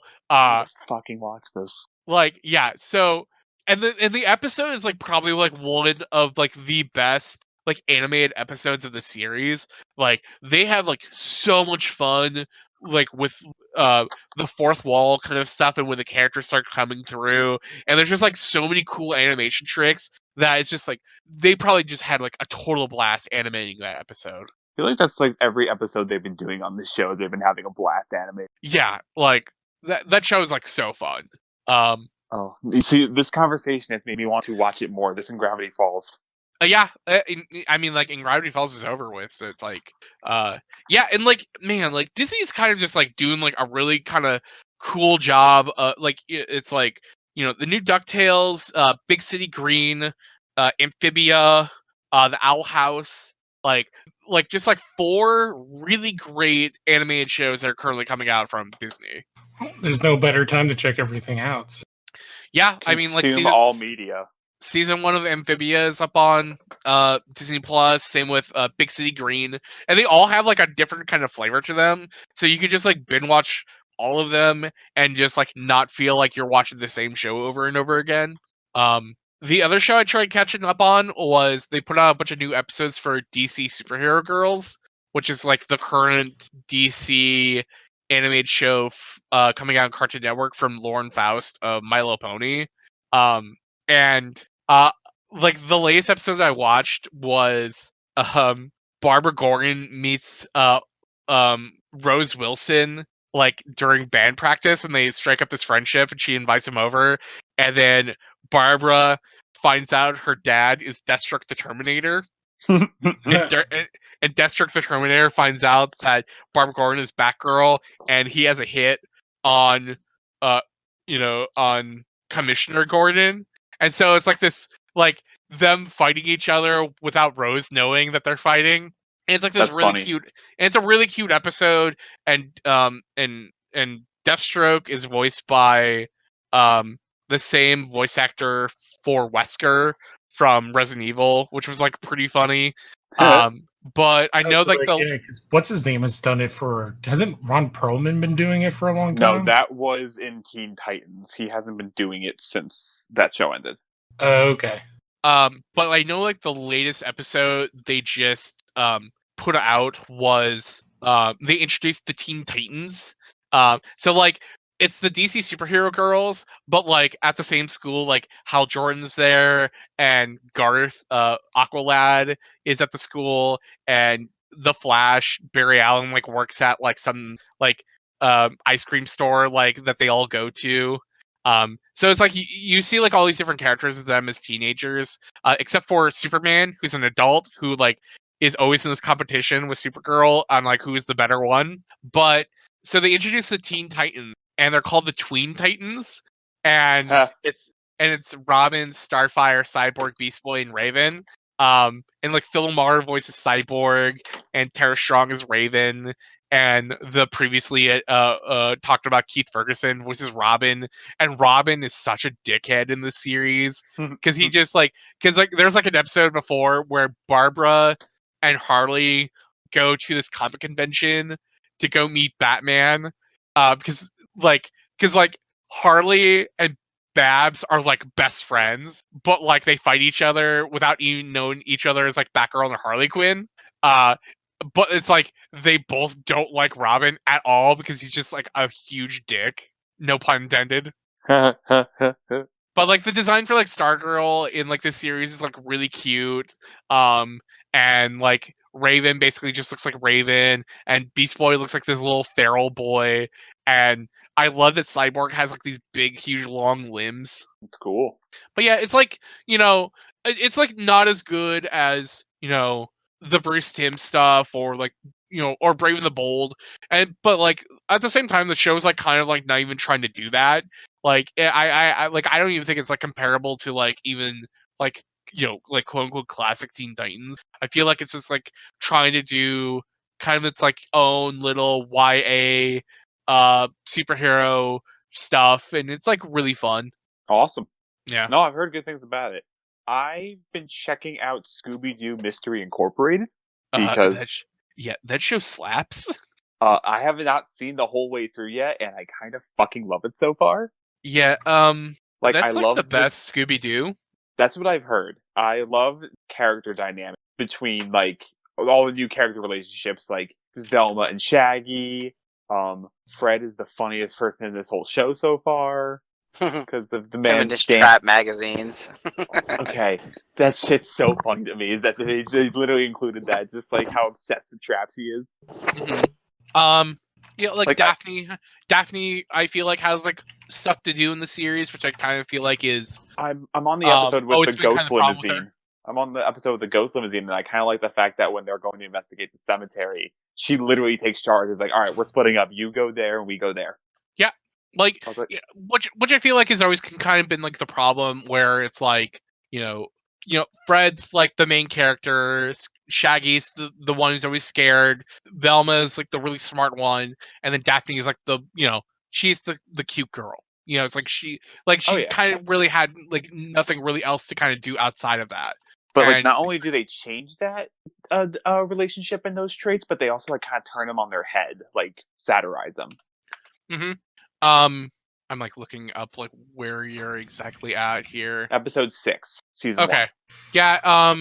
fucking watch this.
like yeah, so and the episode is like probably like one of like the best like animated episodes of the series. Like they have like so much fun like with the fourth wall kind of stuff, and when the characters start coming through, and there's just like so many cool animation tricks that it's just like they probably just had like a total blast animating that episode.
I feel like that's like every episode they've been doing on this show. They've been having a blast animating.
Yeah, like that show is like so fun.
Oh, you see, this conversation has made me want to watch it more. This and Gravity Falls.
Yeah, I mean, like, in Gravity Falls is over with, so it's like, yeah, and like, man, like Disney's kind of just like doing like a really kind of cool job. Like it's like, you know, the new DuckTales, Big City Green, Amphibia, the Owl House, like just like 4 really great animated shows that are currently coming out from Disney.
There's no better time to check everything out. So.
Yeah, I mean, like
all media.
season 1 of Amphibia is up on Disney Plus. Same with Big City Green, and they all have like a different kind of flavor to them. So you could just like binge watch all of them and just like not feel like you're watching the same show over and over again. The other show I tried catching up on was they put out a bunch of new episodes for DC Superhero Girls, which is like the current DC animated show coming out on Cartoon Network from Lauren Faust of My Little Pony. And like the latest episodes I watched was Barbara Gordon meets Rose Wilson like during band practice, and they strike up this friendship, and she invites him over, and then Barbara finds out her dad is Deathstroke the Terminator. and, and Deathstroke the Terminator finds out that Barbara Gordon is Batgirl, and he has a hit on on Commissioner Gordon. And so it's like this, like them fighting each other without Rose knowing that they're fighting. And it's like this
That's
really
funny.
cute, and it's a really cute episode. And Deathstroke is voiced by the same voice actor for Wesker from Resident Evil, which was like pretty funny. But I know like the
because what's his name has done it for. Hasn't Ron Perlman been doing it for a long
No,
time?
that was in Teen Titans. He hasn't been doing it since that show ended.
Okay.
But I know like the latest episode they just put out was they introduced the Teen Titans. So like it's the DC Superhero Girls, but like at the same school, like Hal Jordan's there, and Garth Aqualad is at the school, and the Flash, Barry Allen, like works at like some like ice cream store like that they all go to. So it's like you see like all these different characters of them as teenagers, except for Superman, who's an adult who like is always in this competition with Supergirl on like who is the better one. But so they introduced the Teen Titans, and they're called the Tween Titans, and it's Robin, Starfire, Cyborg, Beast Boy, and Raven. And like Phil LaMarr voices Cyborg, and Tara Strong is Raven, and the previously talked about Keith Ferguson voices Robin, and Robin is such a dickhead in the series because he just like there's like an episode before where Barbara and Harley go to this comic convention to go meet Batman, because Harley and Babs are like best friends, but like they fight each other without even knowing each other as like Batgirl and Harley Quinn. But it's like they both don't like Robin at all because he's just like a huge dick. No pun intended. But like the design for like Stargirl in like this series is like really cute. And like Raven basically just looks like Raven, and Beast Boy looks like this little feral boy. And I love that Cyborg has like these big, huge, long limbs.
It's cool.
But yeah, it's like, it's like not as good as, the Bruce Timm stuff, or like, or Brave and the Bold. But like at the same time, the show's like kind of like not even trying to do that. Like I don't even think it's like comparable to like even like like quote unquote classic Teen Titans. I feel like it's just like trying to do kind of its like own little YA superhero stuff, and it's like really fun.
Awesome.
Yeah.
No, I've heard good things about it. I've been checking out Scooby-Doo Mystery Incorporated because
that show slaps.
I have not seen the whole way through yet, and I kind of fucking love it so far.
Yeah,
like
that's
I
like
love
the best Scooby-Doo.
That's what I've heard. I love character dynamics between like all the new character relationships, like Velma and Shaggy. Fred is the funniest person in this whole show so far because of the man's
trap magazines.
Okay, that shit's so funny to me. Is that they literally included that, just like how obsessed with traps he is.
Mm-hmm. Yeah, like Daphne, I feel like has like stuff to do in the series, which I kind of feel like is.
I'm on the episode with the ghost limousine.
I'm
on the episode with the ghost limousine, and I kind of like the fact that when they're going to investigate the cemetery, she literally takes charge. It's like, all right, we're splitting up. You go there, and we go there.
Yeah, like which I feel like has always kind of been like the problem, where it's like Fred's like the main character, Shaggy's the one who's always scared, Velma's like the really smart one, and then Daphne is like the she's the cute girl. it's like she
Oh, yeah.
kind of really had like nothing really else to kind of do outside of that.
But like,
And
not only do they change that relationship and those traits, but they also like kind of turn them on their head, like satirize them.
I'm like looking up like where you're exactly at here.
Episode 6, season 1.
Okay. Yeah,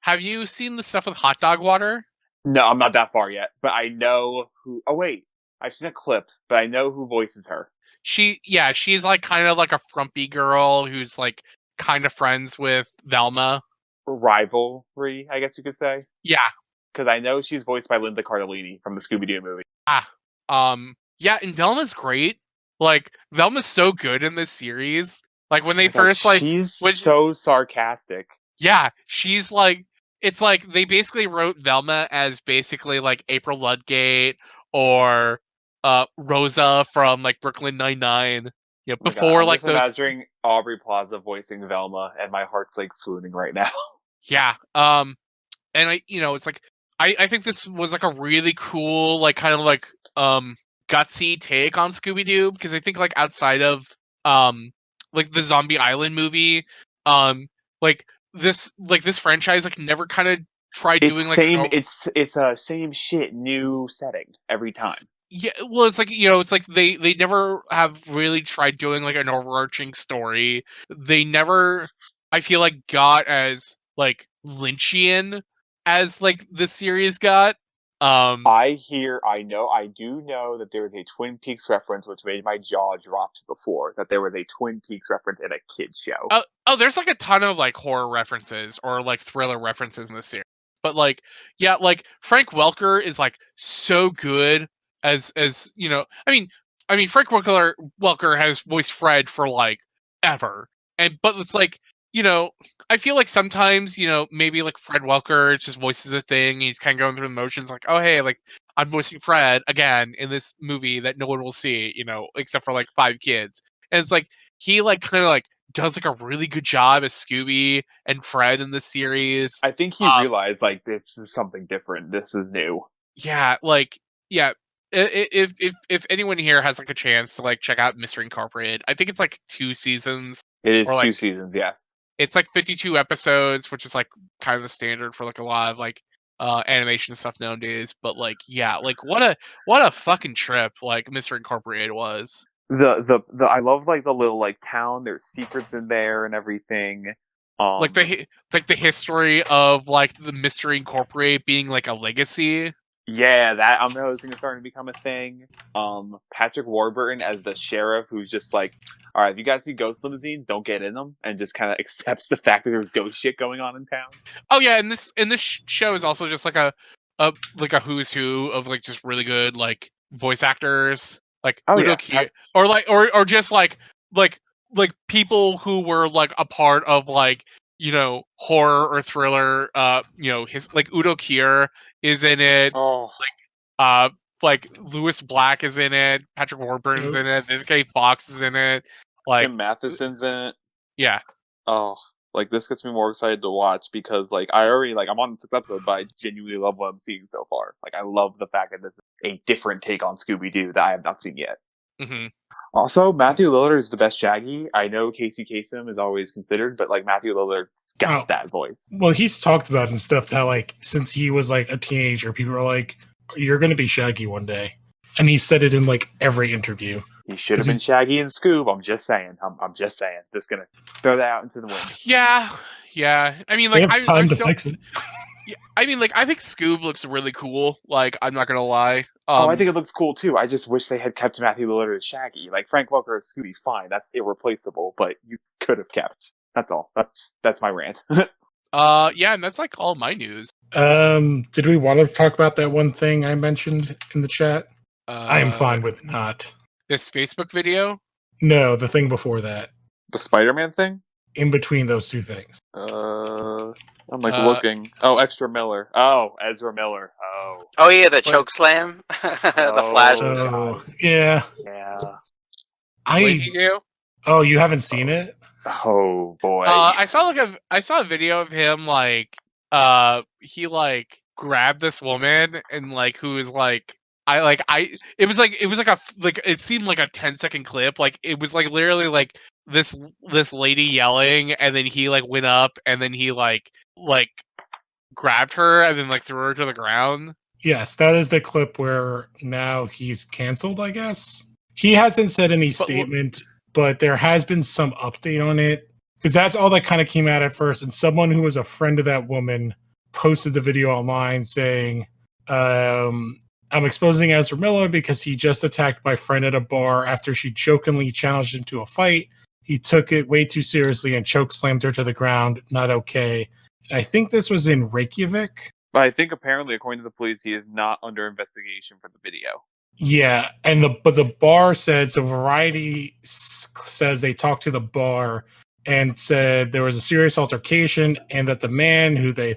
have you seen the stuff with hot dog water?
No, I'm not that far yet, but I know who. Oh wait, I've seen a clip, but I know who voices her.
She's like kind of like a frumpy girl who's like kind of friends with Velma.
Rivalry, I guess you could say,
Yeah.
because I know she's voiced by Linda Cardellini from the Scooby-Doo movie.
Yeah, and Velma's great. Like Velma's so good in this series. Like when they
Oh my God,
first like
she's
when-
so sarcastic.
yeah, she's like it's like they basically wrote Velma as basically like April Ludgate or Rosa from like Brooklyn Nine-Nine.
Oh my God,
Before
I'm
like
just
those
imagining Aubrey Plaza voicing Velma, and my heart's like swooning right now.
yeah. And it's like I think this was like a really cool, like kind of like gutsy take on Scooby-Doo, because I think like outside of like the Zombie Island movie, like this franchise like never kind of tried doing like
It's a same shit, new setting every time.
yeah, well, it's like it's like they never have really tried doing like an overarching story. They never, I feel like, got as like Lynchian as like the series got.
I do know that there was a Twin Peaks reference, which made my jaw drop to the floor. That there was a Twin Peaks reference in a kids show.
There's like a ton of like horror references or like thriller references in this series. But like, yeah, like Frank Welker is like so good as I mean Frank Welker has voiced Fred for like ever. But it's like, I feel like sometimes, maybe like Fred Welker just voices a thing, he's kind of going through the motions like, oh hey, like I'm voicing Fred again in this movie that no one will see, except for like 5 kids. And it's like he like kind of like does like a really good job as Scooby and Fred in this series.
I think he realized like this is something different. This is new.
Yeah, like yeah. If anyone here has like a chance to like check out Mystery Incorporated, I think it's like 2 seasons.
It is
or, like,
2 seasons, yes.
It's like 52 episodes, which is like kind of the standard for like a lot of like animation stuff nowadays. But like, yeah, like what a fucking trip like Mystery Incorporated was.
The I love like the little like town. There's secrets in there and everything.
Like the history of like the Mystery Incorporated being like a legacy.
Yeah, that I'm noticing is starting to become a thing. Patrick Warburton as the sheriff, who's just like, all right, if you guys see ghost limousines, don't get in them, and just kind of accepts the fact that there's ghost shit going on in town.
Oh yeah, and this show is also just like a who's who of like just really good like voice actors, like Udo Kier, or like or just like people who were like a part of like horror or thriller. His like Udo Kier is in it.
Oh,
Like Lewis Black is in it. Patrick Warburton's in it. Vivica Fox is in it. Like
Kim Matheson's in it.
Yeah.
Oh, like this gets me more excited to watch because like I already like I'm on the 6th episode, but I genuinely love what I'm seeing so far. Like I love the fact that this is a different take on Scooby Doo that I have not seen yet.
Mm-hmm.
Also, Matthew Lillard is the best Shaggy. I know Casey Kasem is always considered, but like Matthew Lillard's got that voice.
Well, he's talked about and stuff that like since he was like a teenager, people are like, "You're gonna be Shaggy one day," and he said it in like every interview.
He should have been Shaggy and Scoob. I'm just saying. I'm just saying. Just gonna throw that out into the wind.
Yeah. I mean, like
I'm to fix it.
Yeah, I mean, like I think Scoob looks really cool. Like I'm not gonna lie.
I think it looks cool too. I just wish they had kept Matthew Lillard as Shaggy. Like Frank Welker as Scooby, fine, that's irreplaceable. But you could have kept. That's all. That's my rant.
Yeah, and that's like all my news.
Did we want to talk about that one thing I mentioned in the chat? I am fine with not.
This Facebook video?
No, the thing before that.
The Spider-Man thing?
In between those two things.
I'm like looking. Oh, Extra Miller. Oh, Ezra Miller. Oh.
Oh yeah, the choke slam. The Flash.
Oh, yeah.
Yeah.
What did he do?
Oh, you haven't seen it?
Oh boy.
I saw a video of him like he like grabbed this woman and like who is like it was like it seemed like a 10-second clip. Like it was like literally like this lady yelling, and then he like went up, and then he like grabbed her, and then like threw her to the ground.
Yes, that is the clip where now he's canceled, I guess. He hasn't said any
But-
statement, but there has been some update on it. Because that's all that kind of came out at first. And someone who was a friend of that woman posted the video online saying, I'm exposing Ezra Miller because he just attacked my friend at a bar after she jokingly challenged him to a fight. He took it way too seriously and choke slammed her to the ground. Not okay. I think this was in Reykjavik.
But I think apparently, according to the police, he is not under investigation for the video.
Yeah, and the bar said, so Variety says they talked to the bar and said there was a serious altercation and that the man who they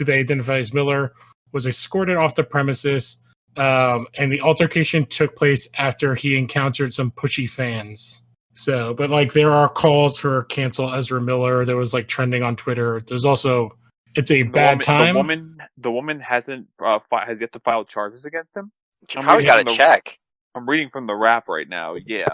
identify as Miller was escorted off the premises, and the altercation took place after he encountered some pushy fans. So, but like there are calls for cancel Ezra Miller. There was like trending on Twitter. There's also it's a bad time.
The woman hasn't has yet to file charges against him.
She probably got a check.
I'm reading from the Wrap right now. Yeah,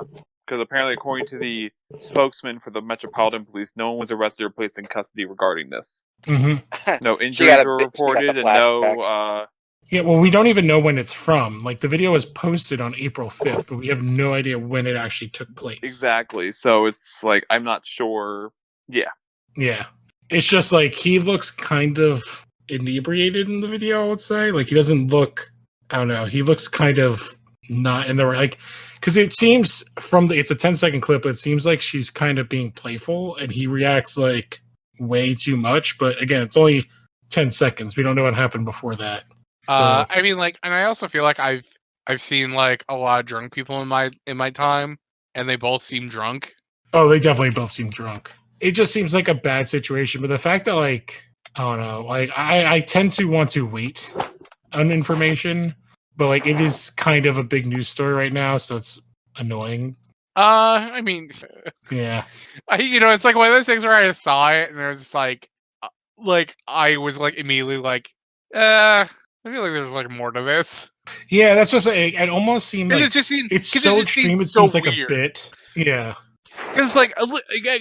because apparently, according to the spokesman for the Metropolitan Police, no one was arrested or placed in custody regarding this.
Mm-hmm.
No injuries were reported, and no.
Yeah, well, we don't even know when it's from. Like the video was posted on April 5th, but we have no idea when it actually took place.
Exactly. So it's like I'm not sure. Yeah.
Yeah. It's just like he looks kind of inebriated in the video, I would say. Like he doesn't look, I don't know, he looks kind of not in the right, like, because it seems it's a 10-second clip, but it seems like she's kind of being playful and he reacts like way too much. But again, it's only 10 seconds. We don't know what happened before that. So,
I mean, like, and I also feel like I've seen like a lot of drunk people in my time, and they both seem drunk.
Oh, they definitely both seem drunk. It just seems like a bad situation. But the fact that, like, I don't know, like, I tend to want to wait on information, but, like, it is kind of a big news story right now, so it's annoying.
I mean,
yeah.
It's like one of those things where I saw it, and it was just like I was, like, immediately like, I feel like there's, like, more to this.
Yeah, that's just, it almost seemed like,
it's
so extreme, it seems like a bit. Yeah.
Because, like,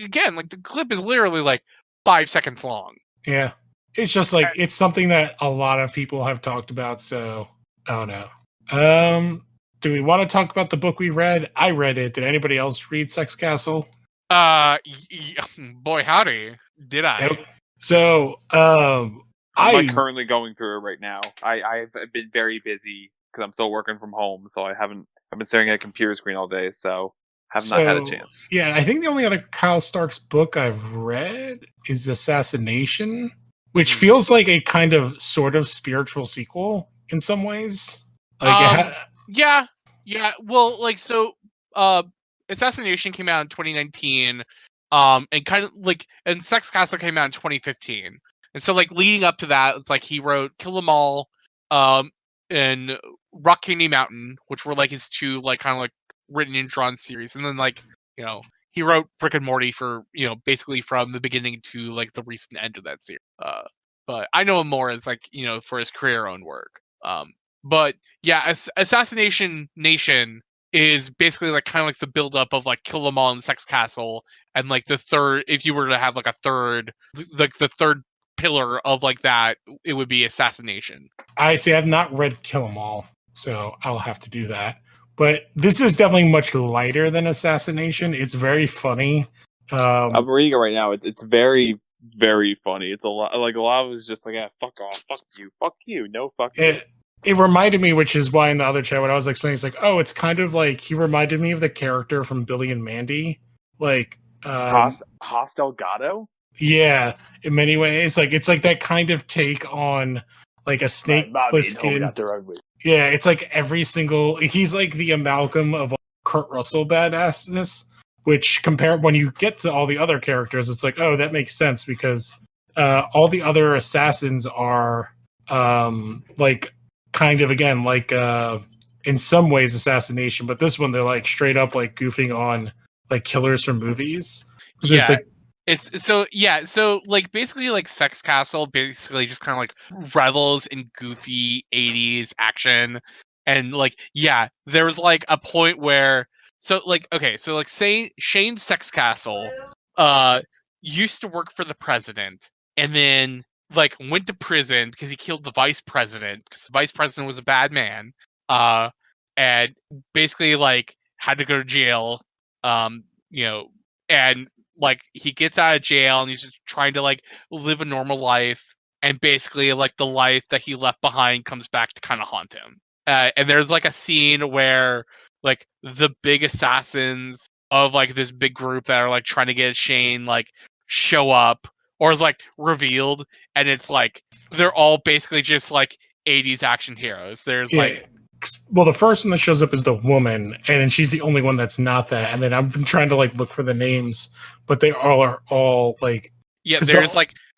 again, like, the clip is literally, like, 5 seconds long.
Yeah. It's just, like, it's something that a lot of people have talked about, so, I don't know. Do we want to talk about the book we read? I read it. Did anybody else read Sexcastle?
Boy, howdy. Did I?
Yep. So,
I'm like currently going through it right now. I've been very busy because I'm still working from home, so I've been staring at a computer screen all day, so have not had a chance.
Yeah, I think the only other Kyle Starks book I've read is Assassination, which feels like a kind of sort of spiritual sequel in some ways. Like
yeah. Well, like, so Assassination came out in 2019, and kind of like, and Sexcastle came out in 2015. And so, like, leading up to that, it's like he wrote Kill 'Em All, and Rock Candy Mountain, which were like his two, like, kind of like written and drawn series. And then, like, he wrote Rick and Morty for, basically from the beginning to like the recent end of that series. But I know him more as, like, for his career own work. But yeah, Assassination Nation is basically like kind of like the build up of like Kill 'Em All and Sexcastle, and like the third, if you were to have like a third, like the third pillar of like that, it would be Assassination.
I see. I've not read Kill 'Em All, so I'll have to do that. But this is definitely much lighter than Assassination. It's very funny.
I'm reading it right now. It's very, very funny. It's a lot of it is just like, fuck off, fuck you, no fuck you.
It reminded me, which is why in the other chat when I was explaining, it's like, oh, it's kind of like he reminded me of the character from Billy and Mandy, like
Hoss Delgado.
Yeah, in many ways, like it's like that kind of take on like a Snake Plissken. Yeah, it's like he's like the amalgam of Kurt Russell badassness, which compared when you get to all the other characters, it's like, oh, that makes sense because all the other assassins are like kind of again like in some ways assassination, but this one they're like straight up like goofing on like killers from movies.
Yeah. So like basically like Sexcastle basically just kind of like revels in goofy 80s action, And like, yeah, there was like a point where Shane Sexcastle used to work for the president and then like went to prison because he killed the vice president because the vice president was a bad man. And basically like had to go to jail. And like he gets out of jail and he's just trying to like live a normal life, and basically like the life that he left behind comes back to kind of haunt him. And there's like a scene where like the big assassins of like this big group that are like trying to get Shane like show up or is like revealed, and it's like they're all basically just like 80s action heroes. There's like
well, the first one that shows up is the woman, and then she's the only one that's not that. And then I've been trying to like look for the names, but they all are all like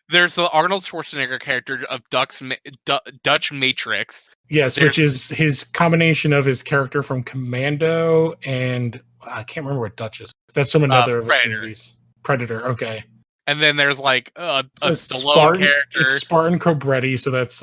there's the Arnold Schwarzenegger character of Dutch Matrix.
Yes, which is his combination of his character from Commando and I can't remember what Dutch is. That's from another of his movies. Predator. Okay.
And then there's like a
Stallone
character.
It's Spartan Cobretti, so that's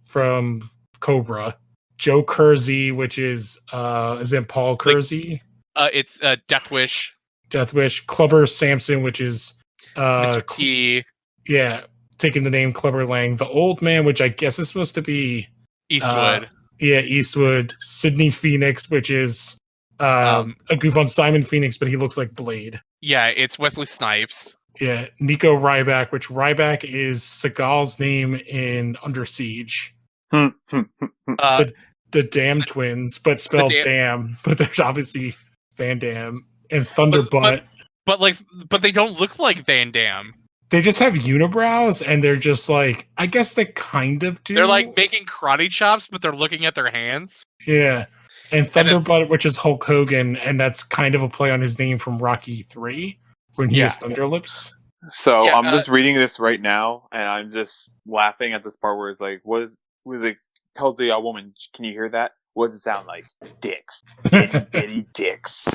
from Cobra. Joe Kersey, which is in Paul Kersey?
It's Death Wish.
Death Wish. Clubber Sampson, which is
Mr. T.
Yeah, taking the name Clubber Lang. The Old Man, which I guess is supposed to be
Eastwood.
Eastwood. Sidney Phoenix, which is a goof on Simon Phoenix, but he looks like Blade.
Yeah, it's Wesley Snipes.
Yeah, Nico Ryback, which Ryback is Seagal's name in Under Siege. The Dam Twins, but spelled Dam. But there's obviously Van Damme and Thunderbutt.
But they don't look like Van Damme.
They just have unibrows, and they're just like, I guess they kind of do.
They're like making karate chops, but they're looking at their hands.
Yeah. And Thunderbutt, which is Hulk Hogan, and that's kind of a play on his name from Rocky 3, when he has Thunderlips.
So I'm just reading this right now, and I'm just laughing at this part where it's like, was it tells the woman, can you hear that? What does it sound like? Dicks. Itty bitty dicks.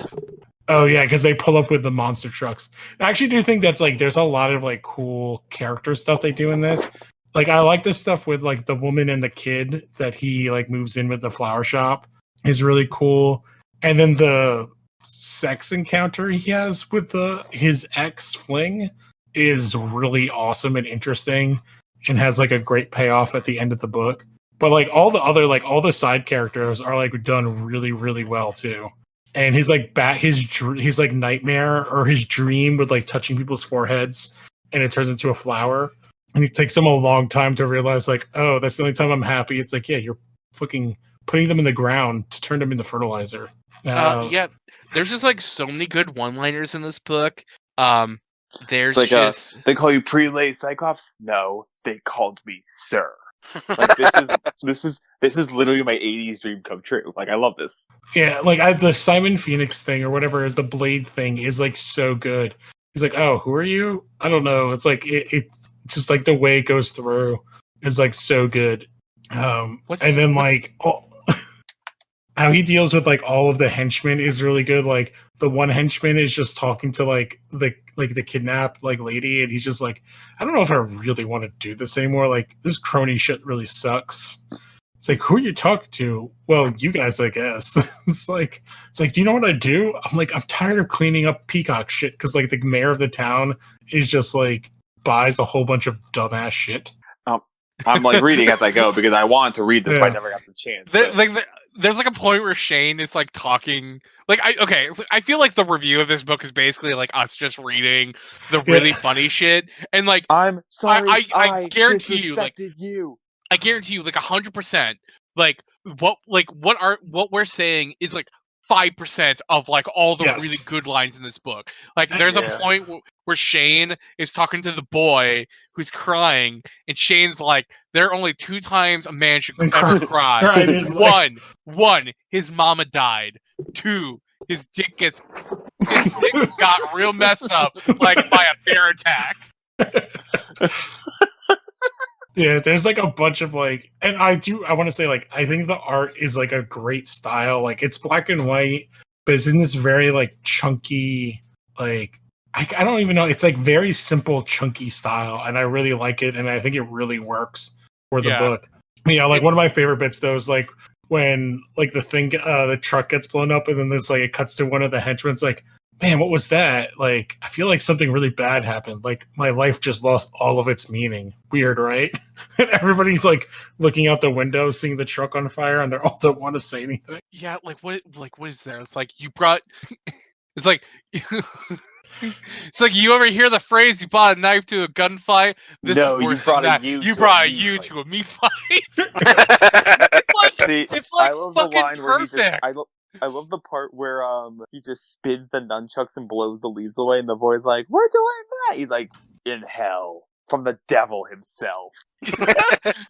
Oh yeah, because they pull up with the monster trucks. I actually do think that's like there's a lot of like cool character stuff they do in this. Like I like this stuff with like the woman and the kid that he like moves in with the flower shop is really cool. And then the sex encounter he has with his ex fling is really awesome and interesting and has like a great payoff at the end of the book. But like all the side characters are like done really, really well too. And his like his like nightmare or his dream with like touching people's foreheads, and it turns into a flower. And it takes him a long time to realize like, oh, that's the only time I'm happy. It's like, yeah, you're fucking putting them in the ground to turn them into fertilizer.
Yeah, there's just like so many good one-liners in this book. There's
like
just
they call you Prelay Cyclops? No, they called me Sir. Like this is literally my 80s dream come true. Like I love this.
Yeah, like the Simon Phoenix thing or whatever is the Blade thing is like so good. He's like, oh, who are you? I don't know. It's like it's just like the way it goes through is like so good. And then like how he deals with like all of the henchmen is really good. Like the one henchman is just talking to like the kidnapped like lady, and he's just like, I don't know if I really want to do this anymore. Like this crony shit really sucks. It's like, who are you talking to? Well, you guys, I guess. It's like, do you know what I do? I'm like, I'm tired of cleaning up peacock shit because like the mayor of the town is just like buys a whole bunch of dumbass shit.
I'm like reading as I go because I want to read this, but I never got the chance.
There's like a point where Shane is like talking. Like I feel like the review of this book is basically like us just reading the really funny shit, and like
I'm sorry,
I guarantee you, like I guarantee you, like 100%, like what we're saying is like 5% of like all the really good lines in this book. Like there's a point where Shane is talking to the boy who's crying, and Shane's like, there are only 2 times a man should ever cry. One, his mama died. 2, his dick got real messed up like by a bear attack.
Yeah, there's like a bunch of like, and I want to say like, I think the art is like a great style. Like it's black and white, but it's in this very like chunky, like, I don't even know. It's like very simple, chunky style. And I really like it. And I think it really works for the book. Yeah, like one of my favorite bits though is like when like the truck gets blown up, and then there's like it cuts to one of the henchmen. It's like, man, what was that? Like, I feel like something really bad happened. Like, my life just lost all of its meaning. Weird, right? And everybody's like looking out the window, seeing the truck on fire, and they all don't want to say anything.
Yeah, like what is there? It's like you brought. It's like. It's like you ever hear the phrase "you brought a knife to a gunfight." This
No,
is
you
worse
brought
than
a
that.
you
You
to a
brought a
meat
you
fight.
to a meat fight. It's
I
like
love the
fucking
line where
perfect.
I love the part where he just spins the nunchucks and blows the leaves away, and the boy's like, "Where'd you learn that?" He's like, "In hell, from the devil himself."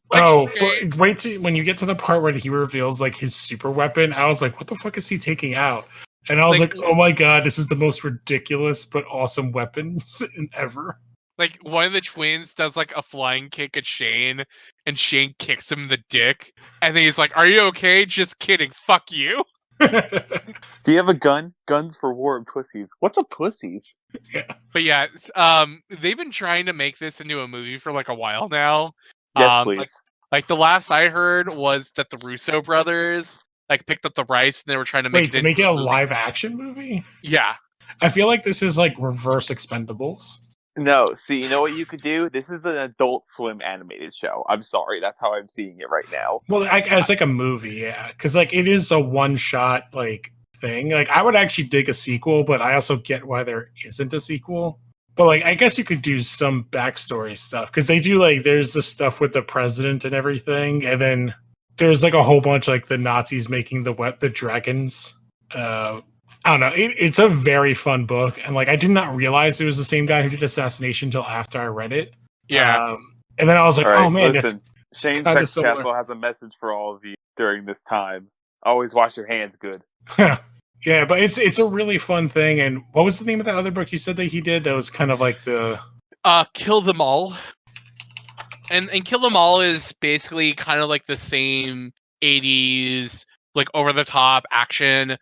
But
Shane-
wait till when you get to the part where he reveals like his super weapon. I was like, what the fuck is he taking out? And I was like, oh my god, this is the most ridiculous but awesome weapons ever.
like one of the twins does like a flying kick at Shane, and Shane kicks him in the dick, and then he's like, "Are you okay? Just kidding. Fuck you."
Do you have a gun? Guns for war and pussies. What's a pussies?
But yeah, they've been trying to make this into a movie for like a while now.
Yes, please.
Like the last I heard was that the Russo brothers like picked up the rights and they were trying to make
Wait, to
it
make it
into
a
movie.
live action movie?
Yeah.
I feel like this is like reverse Expendables.
No, see, you know what you could do? This is an Adult Swim animated show. I'm sorry, that's how I'm seeing it right now.
Well, it's like a movie, yeah, because like it is a one shot like thing. Like I would actually dig a sequel, but I also get why there isn't a sequel. But like I guess you could do some backstory stuff because they do like there's the stuff with the president and everything, and then there's like a whole bunch like the Nazis making the dragons. I don't know. It's a very fun book, and like I did not realize it was the same guy who did Assassination until after I read it.
Yeah.
And then I was like,
All right,
oh man,
listen,
it's
Shane
kinda
Sexcastle has a message for all of you during this time. Always wash your hands good.
yeah, but it's a really fun thing. And what was the name of that other book you said that he did? That was kind of like the
Kill Them All. And Kill Them All is basically kind of like the same 80s like over the top action,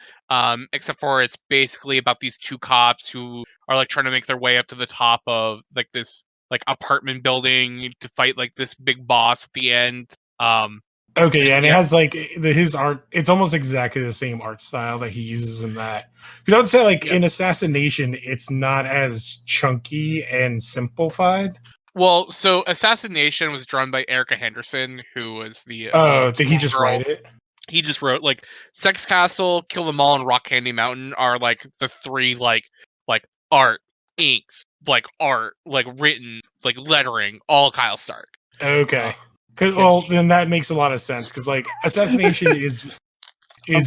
except for it's basically about these two cops who are like trying to make their way up to the top of like this like apartment building to fight like this big boss at the end.
okay, yeah, and
yeah.
it has like his art. It's almost exactly the same art style that he uses in that. Because I would say like in Assassination, it's not as chunky and simplified.
Well, so Assassination was drawn by Erica Henderson, who was the
Did he just write it?
He just wrote like Sexcastle, Kill Them All, and Rock Candy Mountain are like the three like art, inks, like art, like written, like lettering, all Kyle Stark.
Okay. Well, then that makes a lot of sense because like Assassination is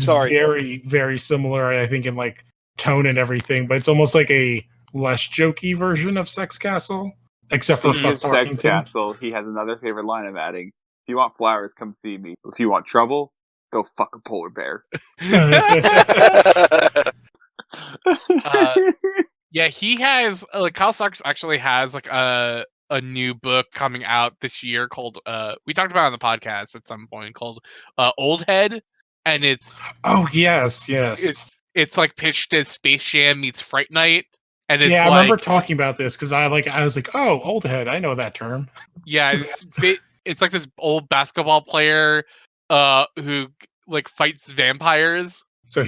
very very similar. I think in like tone and everything, but it's almost like a less jokey version of Sexcastle, except for Fuck Tarkington.
Sexcastle, he has another favorite line I'm adding. If you want flowers, come see me. If you want trouble, go fuck a polar bear.
Yeah, he has like Kyle Starks actually has like a new book coming out this year called we talked about it on the podcast at some point called Old Head, and it's
yes
it's like pitched as Space Jam meets Fright Night, and it's
I
like,
remember talking about this because I was like, oh, Old Head, I know that term.
Yeah, it's like this old basketball player who like fights vampires.
So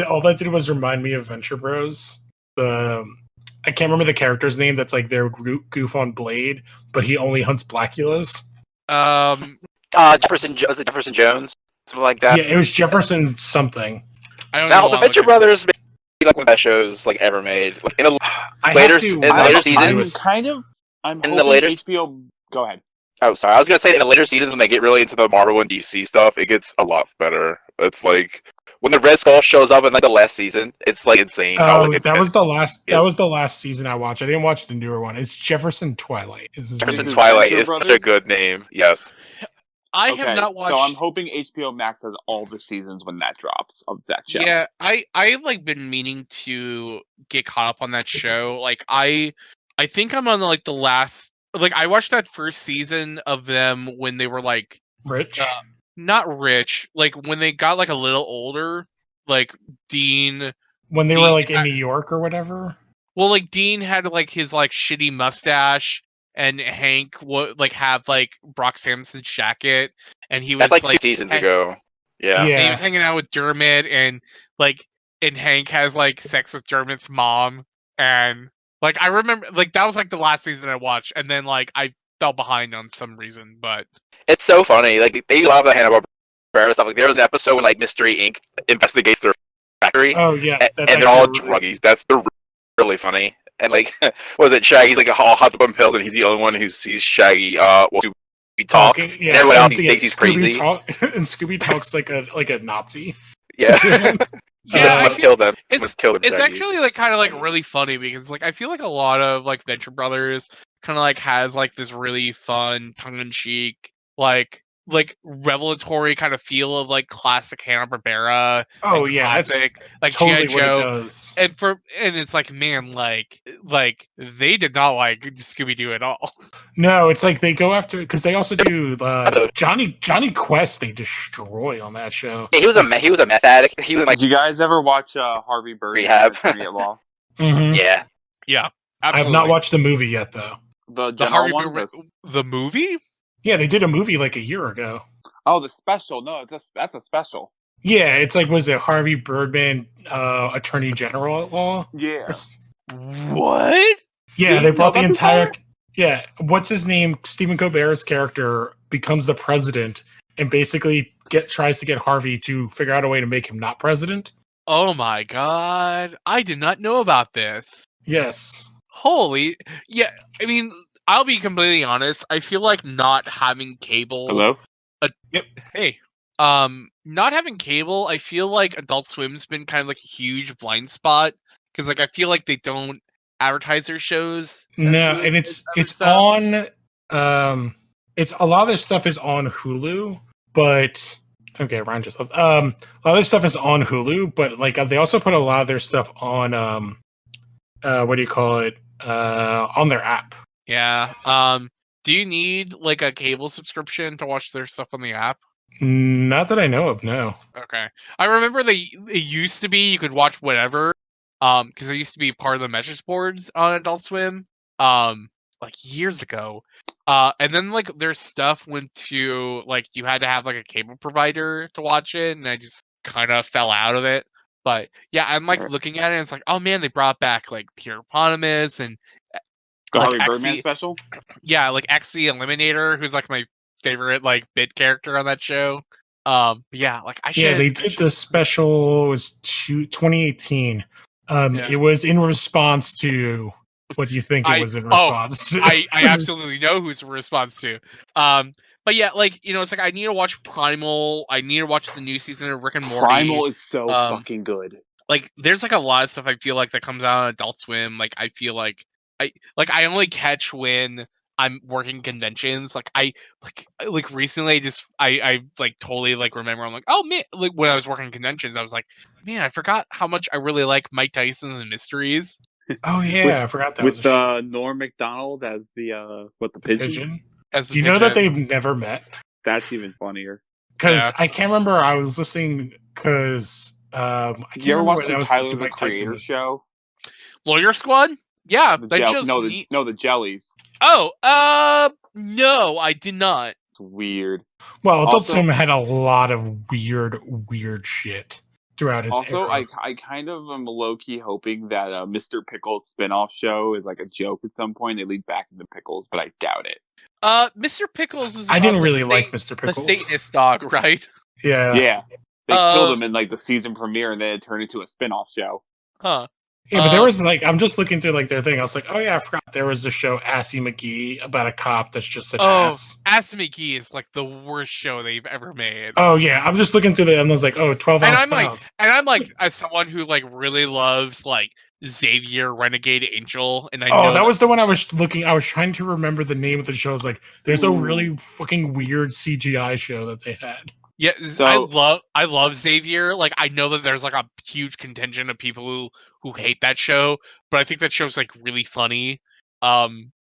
all that did was remind me of Venture Bros. I can't remember the character's name. That's like their goof on Blade, but he only hunts Blackulas.
Jefferson Jones, something like that.
Yeah, it was Jefferson something.
I don't
Now
know.
the Venture Brothers made like one of the best shows like ever made. Like, in the later seasons,
I'm
in
hoping
the later
HBO. Go ahead.
Oh, sorry. I was gonna say in the later seasons when they get really into the Marvel and DC stuff, it gets a lot better. It's like when the Red Skull shows up in like the last season, it's like insane.
That was the last. That was the last season I watched. I didn't watch the newer one. It's Jefferson Twilight.
Jefferson Twilight is such a good name. Yes.
I have not watched.
So I'm hoping HBO Max has all the seasons when that drops of that show.
Yeah, I've like been meaning to get caught up on that show. Like I think I'm on like the last. Like I watched that first season of them when they were like
rich.
Not rich, like when they got like a little older, like Dean.
When they were like in New York or whatever.
Well, like Dean had like his like shitty mustache, and Hank would like have like Brock Samson's jacket, and he
That's
was
like 2 seasons ago. Yeah.
and he was hanging out with Dermot, and Hank has like sex with Dermot's mom, and like I remember like that was like the last season I watched, and then like I fell behind on some reason, but
It's so funny. Like they love the Hanna-Barbera stuff. Like there was an episode when like Mystery Inc. investigates their factory,
Oh yeah, that's
and they're all
actually
druggies. They're really funny. And like, was it Shaggy's like all hot on pills, and he's the only one who sees Shaggy we talk.
talking.
And
Yeah,
everyone else
yeah,
thinks he's
Scooby
crazy.
and Scooby talks like a Nazi.
Yeah.
yeah, I
must
feel-
kill them.
it's-
Must kill them.
it's
Shaggy.
actually like kind of like really funny because like I feel like a lot of like Venture Brothers kind of like has like this really fun tongue-in-cheek like revelatory kind of feel of like classic Hanna-Barbera.
Oh
and
yeah, that's
classic like
totally
G.I.
what it
Joe.
does.
And it's like, man, like they did not like Scooby Doo at all.
No, it's like they go after because they also do Johnny Quest. They destroy on that show.
Yeah, he was a meth addict. He was like
Did you guys ever watch Harvey Birdman
Rehab.
Attorney at Law?
Mhm.
yeah.
Yeah,
I have not
absolutely.
watched the movie yet, though.
The
the
general
Harvey
one?
Birdman- the movie.
Yeah, they did a movie like a year ago.
Oh, the special. No, that's a special.
Yeah, it's like was it Harvey Birdman, Attorney General at Law?
Yeah.
What?
Yeah,
You
they
know
brought the
about this
entire.
guy?
Yeah, what's his name? Stephen Colbert's character becomes the president and basically tries to get Harvey to figure out a way to make him not president.
Oh my god! I did not know about this.
Yes.
Holy, yeah. I mean, I'll be completely honest. I feel like not having cable.
Hello?
Hey. Not having cable, I feel like Adult Swim's been kind of like a huge blind spot because like I feel like they don't advertise their shows. as
No,
good
and
as other
it's
stuff.
on. It's a lot of their stuff is on Hulu, but okay, Ryan just left. A lot of their stuff is on Hulu, but like they also put a lot of their stuff on what do you call it? On their app.
Yeah. Do you need like a cable subscription to watch their stuff on the app?
Not that I know of. No.
Okay. I remember it used to be you could watch whatever. Because there used to be part of the message boards on Adult Swim. Like years ago. And then like their stuff went to like you had to have like a cable provider to watch it, and I just kind of fell out of it. But yeah, I'm like
Right.
looking at it, and it's like, oh man, they brought back like Pure Eponymous and
The
like
Harvey Birdman
Xe-
special?
yeah, like X the Eliminator, who's like my favorite like bit character on that show. Yeah, like I should.
Yeah, they did the special. It was 2018.
Yeah.
It was in response to. What do you think it was in response?
I absolutely know who's in response to. But yeah, like it's like I need to watch Primal. I need to watch the new season of Rick and Morty.
Primal is so fucking good.
Like there's like a lot of stuff I feel like that comes out on Adult Swim. Like I feel like I only catch when I'm working conventions. Like I recently I like totally like remember I'm like, oh man, like when I was working conventions I was like, man, I forgot how much I really like Mike Tyson's and Mysteries.
Oh yeah, I forgot that was
With
a show.
Norm Macdonald as the pigeon?
Pigeon.
As the
Do you know that
pigeon.
they've never met?
That's even funnier.
Because
Yeah.
I can't remember. I was listening because I can't
You ever
remember
watch
what
the
I was
Tyler
listening to
the
Mike Tyson
Creator
was-
show?
Lawyer Squad? Yeah,
The
that
gel-
show's
no,
neat.
the jellies.
Oh, no, I did not.
It's weird.
Well, Adult
Also-
Swim had a lot of weird shit throughout its
Also,
era.
I kind of am low key hoping that Mr. Pickles spin-off show is like a joke at some point. They lead back into Pickles, but I doubt it.
Mr. Pickles is.
I
about
didn't
the
really like
Sat-
Mr.
the
Pickles.
Satanist dog, right?
Yeah.
Yeah, they
Uh,
killed him in like the season premiere, and then it turned into a spin-off show.
Huh.
Yeah, but there
Uh,
was like I'm just looking through like their thing. I was like, oh yeah, I forgot there was a show Assy McGee about a cop that's just an
Oh.
ass.
Ass McGee is like the worst show they've ever made.
Oh yeah, I'm just looking through the and I was like, oh, 12
And
ounce
I'm like-
mouse.
And I'm like, as someone who like really loves like Xavier Renegade Angel, and I
Oh,
know
that was the one I was looking. I was trying to remember the name of the show. I was like, there's a
Ooh.
really fucking weird CGI show that they had.
Yeah,
So-
I love Xavier. Like I know that there's like a huge contingent of people who hate that show, but I think that show's like really funny.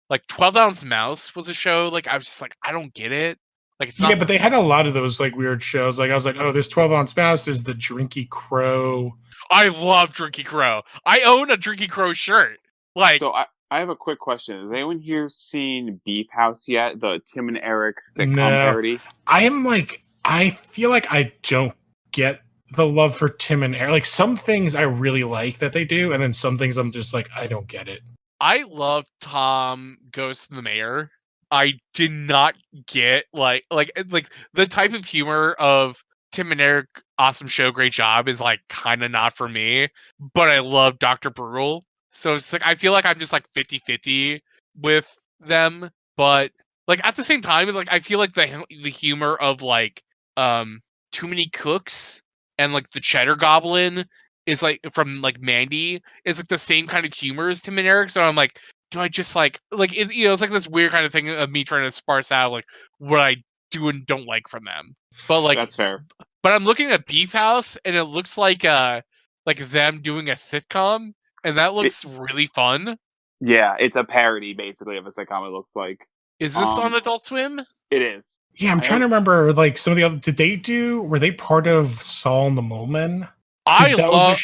Like 12 Ounce Mouse was a show. Like I was just like, I don't get it. Like it's not.
Yeah, but they had a lot of those like weird shows. Like I was like, oh, there's 12 ounce mouse. There's the Drinky Crow.
I love Drinky Crow. I own a Drinky Crow shirt. Like
So I I have a quick question. Has anyone here seen Beef House yet? The Tim and Eric sitcom
No.
parody?
I feel like I don't get the love for Tim and Eric. Like some things I really like that they do, and then some things I'm just like, I don't get it.
I love Tom Goes to the Mayor. I did not get like the type of humor of Tim and Eric, awesome show, great job is like kind of not for me, but I love Dr. Brutal. So it's like I feel like I'm just like 50-50 with them, but like at the same time like I feel like the humor of like Too Many Cooks and like the Cheddar Goblin is like from like Mandy is like the same kind of humor as Tim and Eric. So I'm like, do I just like it's it's like this weird kind of thing of me trying to sparse out like what I do and don't like from them. But like
That's fair.
but I'm looking at Beef House and it looks like them doing a sitcom and that looks really fun.
Yeah, it's a parody basically of a sitcom. It looks like.
Is this on Adult Swim?
It is.
Yeah, I'm trying to remember like some of the other. Were they part of Saul and the Molemen?
I
thought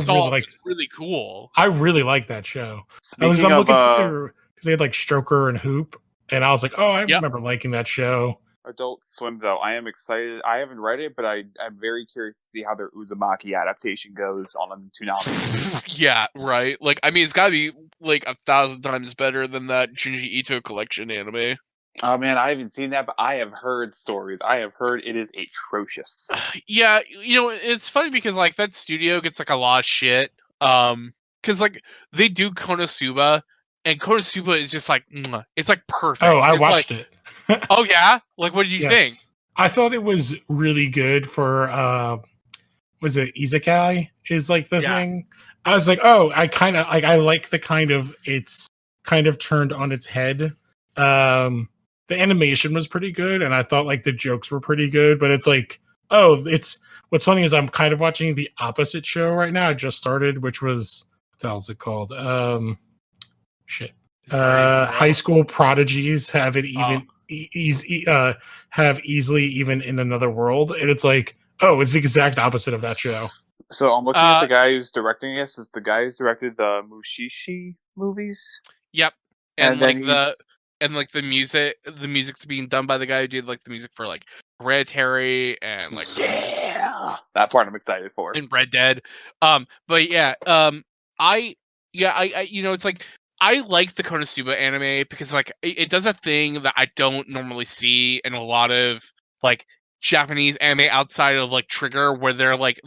Saul was really cool.
I really liked that show.
Speaking
I'm
of,
looking through because they had like Stroker and Hoop, and I was like, oh, I
Yep.
remember liking that show.
Adult Swim, though, I am excited. I haven't read it, but I'm very curious to see how their Uzumaki adaptation goes on Toonami.
Yeah, right. Like, I mean, it's gotta be like 1,000 times better than that Junji Ito collection anime.
Oh man, I haven't seen that, but I have heard stories. I have heard it is atrocious.
Yeah, it's funny because like that studio gets like a lot of shit. Because like they do Konosuba, and Konosuba is just like it's like perfect.
Oh, I
it's
watched
like,
it.
Oh yeah, like what did you think?
I thought it was really good for was it Isekai is like the thing. I was like, oh, I like the kind of it's kind of turned on its head. The animation was pretty good, and I thought like the jokes were pretty good, but it's like, oh, it's what's funny is I'm kind of watching the opposite show right now. I just started, which was what the hell's it called? High School Prodigies have it even have easily even in another world, and it's like, oh, it's the exact opposite of that show.
So I'm looking at the guy who's directing this. It's the guy who's directed the Mushishi movies.
Yep, and like the music's being done by the guy who did like the music for like Hereditary and like
that part I'm excited for.
And Red Dead. But yeah, I it's like I like the Konosuba anime because like it does a thing that I don't normally see in a lot of like Japanese anime outside of like Trigger, where they're like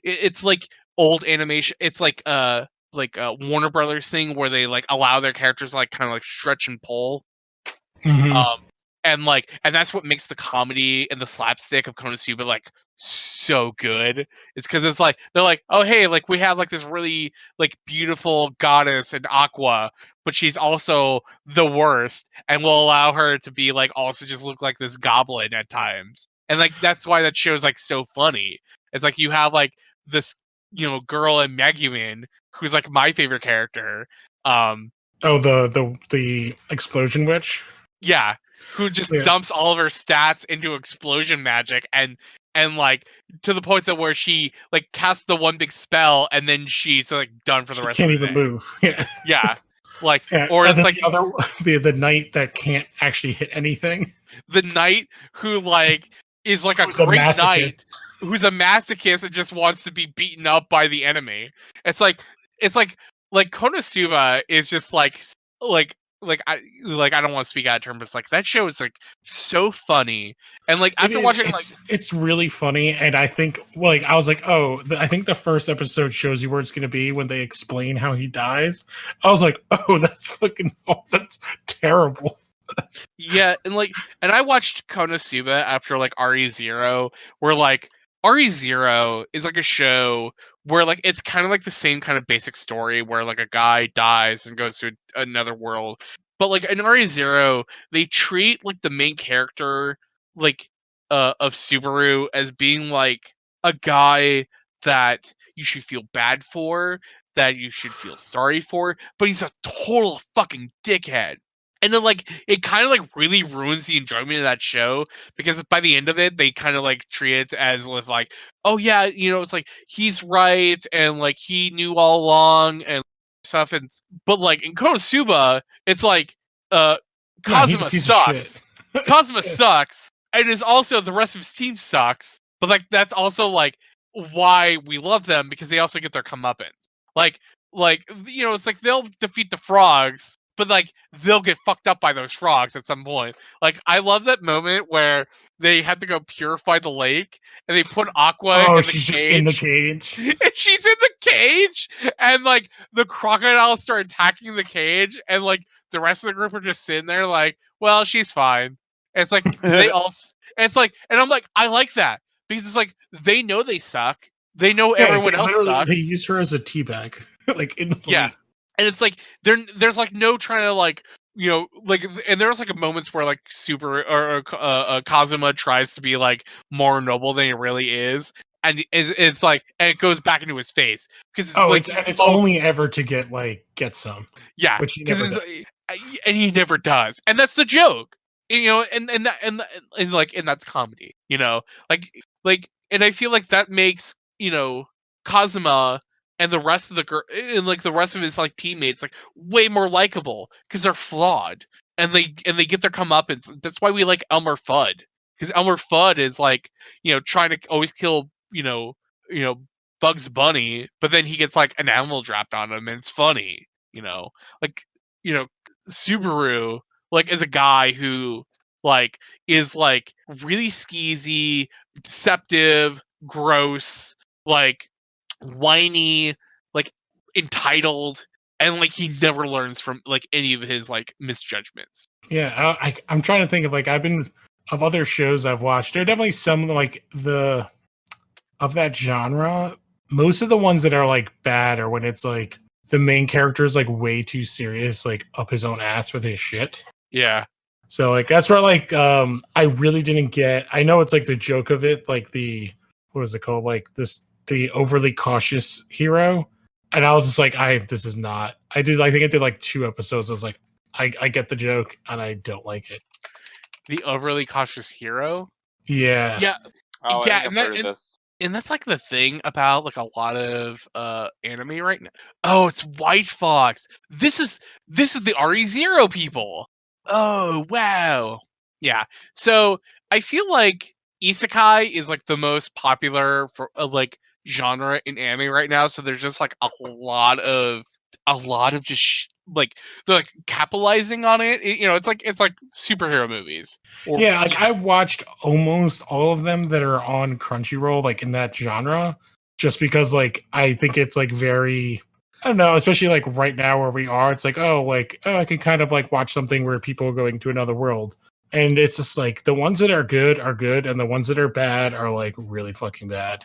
it's like old animation. It's like Warner Brothers thing where they like allow their characters like kind of like stretch and pull.
Mm-hmm.
And that's what makes the comedy and the slapstick of Konosuba like so good. It's because it's like they're like, oh hey, like we have like this really like beautiful goddess in Aqua, but she's also the worst, and we'll allow her to be like also just look like this goblin at times. And like that's why that show's like so funny. It's like you have like this girl in Megumin who's like my favorite character.
The explosion witch.
Yeah, who just dumps all of her stats into explosion magic and like to the point that where she like casts the one big spell and then she's like done for the rest of the day.
Can't even move. Yeah.
Like or it's like
the knight that can't actually hit anything.
The knight who like is like a great knight who's a masochist and just wants to be beaten up by the enemy. It's like Konosuba is just like I don't want to speak out of turn, but it's like that show is like so funny, and like after watching
it's really funny, and I think I was like, oh, I think the first episode shows you where it's going to be when they explain how he dies. I was like, oh, that's terrible.
Yeah, and I watched Konosuba after like RE0, where like RE0 is like a show where like it's kind of like the same kind of basic story where like a guy dies and goes to another world. But like in RE0, they treat like the main character like of Subaru as being like a guy that you should feel bad for, that you should feel sorry for, but he's a total fucking dickhead. And then like it kind of like really ruins the enjoyment of that show because by the end of it they kind of like treat it as with like, oh yeah, it's like he's right and like he knew all along and stuff, but like in Konosuba, it's like
Nah, he's a
Kazuma
piece of
sucks.
shit.
Kazuma sucks, and is also the rest of his team sucks. But like that's also like why we love them, because they also get their comeuppance. Like it's like they'll defeat the frogs, but like they'll get fucked up by those frogs at some point. Like I love that moment where they had to go purify the lake and they put Aqua
Oh,
in the
she's
cage.
just in the cage.
And she's in the cage, and like the crocodiles start attacking the cage, and like the rest of the group are just sitting there like, well, she's fine. And it's like they all it's like, and I'm like, I like that, because it's like they know they suck. They know everyone else sucks.
They used her as a teabag, like in the
Yeah. And it's like there's like no trying to like, like, and there's like moments where like Kazuma tries to be like more noble than he really is, and it's like, and it goes back into his face, because
it's only ever to get some.
Yeah,
which he
because
never does.
and he never does, and that's the joke, and like, and that's comedy, and I feel like that makes Kazuma and the rest of the rest of his like teammates like way more likable, because they're flawed, and they get their comeuppance. That's why we like Elmer Fudd, because Elmer Fudd is like trying to always kill Bugs Bunny, but then he gets like an animal dropped on him, and it's funny. Like Subaru like is a guy who like is like really skeezy, deceptive, gross, like whiny, like entitled, and like he never learns from like any of his like misjudgments.
Yeah, I'm trying to think of of other shows I've watched. There are definitely some like of that genre. Most of the ones that are like bad are when it's like the main character is like way too serious, like up his own ass with his shit.
Yeah.
So like that's where like I really didn't get. I know it's like the joke of it, like what is it called? Like the overly cautious hero. And I was just like, this is not. I think I did like 2 episodes. I was like, I get the joke and I don't like it.
The overly cautious hero?
Yeah.
Yeah.
Oh,
Yeah,
I think I've heard of this.
And that's like the thing about like a lot of anime right now. Oh, it's White Fox. This is the RE0 people. Oh, wow. Yeah. So I feel like isekai is like the most popular for like genre in anime right now. So there's just like a lot of just like they're like capitalizing on it. It's like superhero movies.
Yeah, like I watched almost all of them that are on Crunchyroll, like in that genre, just because like I think it's like very, I don't know, especially like right now where we are, it's like, I can kind of like watch something where people are going to another world. And it's just like the ones that are good, and the ones that are bad are like really fucking bad.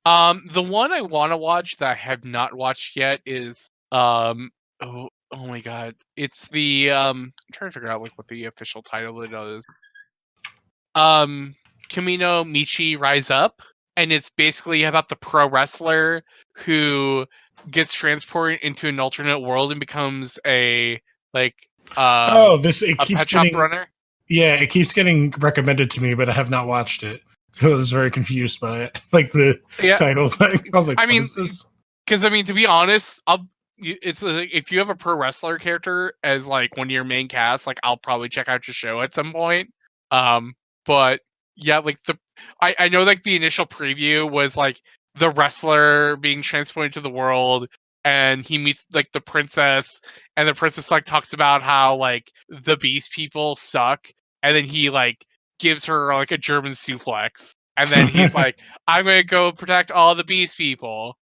The one I want to watch that I have not watched yet is oh my god, it's the I'm trying to figure out like what the official title of it is. Kamino Michi Rise Up, and it's basically about the pro wrestler who gets transported into an alternate world and becomes a like
it
a
keeps
pet shop
getting
runner.
Yeah, it keeps getting recommended to me, but I have not watched it. I was very confused by it, like the title thing. I was like,
I mean,
what is this?
Because to be honest, it's if you have a pro wrestler character as like one of your main cast, like I'll probably check out your show at some point. But yeah, like I know like the initial preview was like the wrestler being transported to the world, and he meets like the princess, and the princess like talks about how like the beast people suck, and then he like gives her like a German suplex, and then he's like, I'm gonna go protect all the beast people.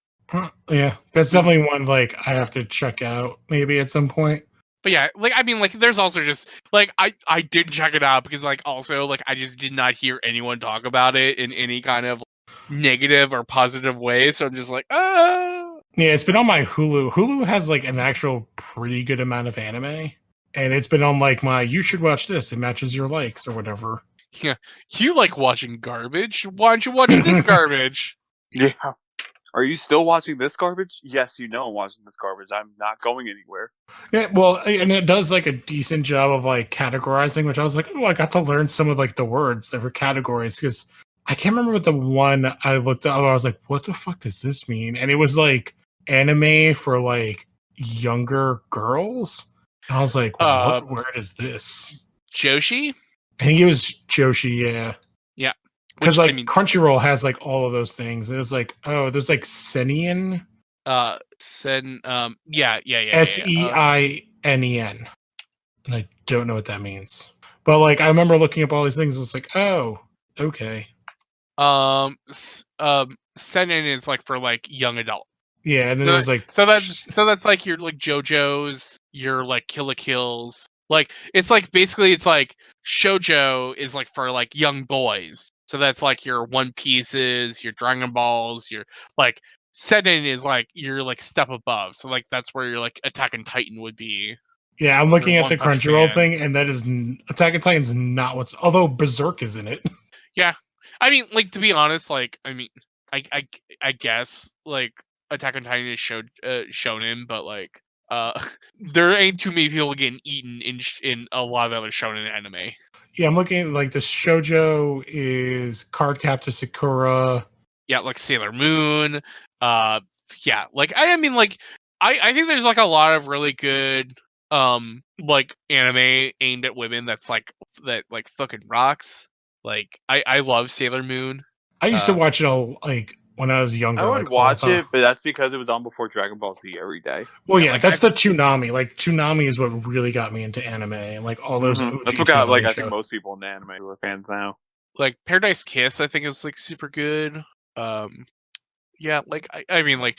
Yeah, that's definitely one like I have to check out maybe at some point.
But yeah, like I mean, like there's also just like I did check it out because like also like I just did not hear anyone talk about it in any kind of negative or positive way. So I'm just like,
Yeah, it's been on my Hulu. Hulu has like an actual pretty good amount of anime, and it's been on like my you should watch this. It matches your likes or whatever.
Yeah, you like watching garbage. Why don't you watch this garbage?
Yeah. Are you still watching this garbage? Yes, I'm watching this garbage. I'm not going anywhere.
Yeah, well, and it does like a decent job of like categorizing, which I was like, oh, I got to learn some of like the words that were categories, because I can't remember what the one I looked up. I was like, what the fuck does this mean? And it was like anime for like younger girls. And I was like, what word is this?
Joshi?
I think it was Joshi, yeah.
Yeah.
Because
Which,
like
I mean,
Crunchyroll has like all of those things. It was like, oh, there's like Senian,
yeah.
Seinen. And I don't know what that means. But like I remember looking up all these things, and it's like, oh, okay.
Seinen is like for like young adult.
Yeah, and then it was like
so that's like your like JoJo's, your like Kill la Kills. Like it's like basically it's like shoujo is like for like young boys. So that's like your One Pieces, your Dragon Balls, your like Seinen is like your like step above. So like that's where your like Attack on Titan would be.
yeah, I'm looking at
One
the
Punch
Crunchyroll
Man.
thing, and that is Attack on Titan's not what's. Although Berserk is in it.
Yeah, I mean, like to be honest, like I mean, I guess like Attack on Titan is shonen, but like there ain't too many people getting eaten in a lot of other shonen anime.
Yeah, I'm looking at like the shoujo is Card Captor Sakura.
Yeah, like Sailor Moon. Yeah, like I mean, like I think there's like a lot of really good like anime aimed at women that like fucking rocks. Like I love Sailor Moon.
I used to watch it all like when I was younger.
I would
like, all the
watch
time.
it, but that's because it was on before Dragon Ball Z every day.
Well,
Yeah,
yeah,
like,
that's the Toonami. Like Toonami is what really got me into anime, and like all those. OG
That's what got like
Toonami
I think
shows.
most people in the anime who are fans now.
like Paradise Kiss, I think is like super good. Yeah, like I mean like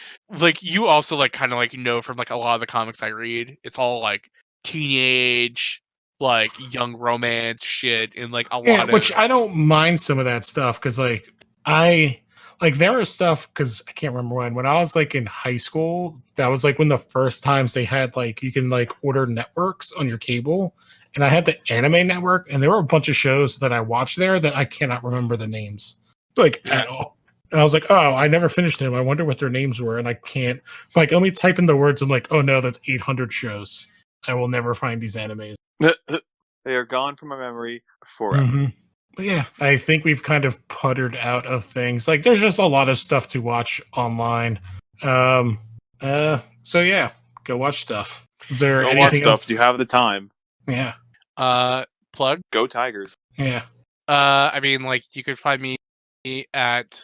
you also like kind of like know from like a lot of the comics I read, it's all like teenage, like young romance shit, and like a
Yeah,
lot
which
of
I don't mind some of that stuff because like I like there was stuff because I can't remember when I was like in high school. That was like when the first times they had like you can like order networks on your cable, and I had the anime network, and there were a bunch of shows that I watched there that I cannot remember the names like
Yeah.
at all. And I was like, oh, I never finished them. I wonder what their names were, and I can't. Like, let me type in the words. I'm like, oh no, that's 800 shows. I will never find these animes.
They are gone from my memory forever.
Mm-hmm. But yeah, I think we've kind of puttered out of things. Like, there's just a lot of stuff to watch online. So yeah, go watch stuff. Is there
Don't watch
anything
stuff.
else?
You have the time.
Yeah,
plug.
Go Tigers.
yeah.
I mean like you could find me at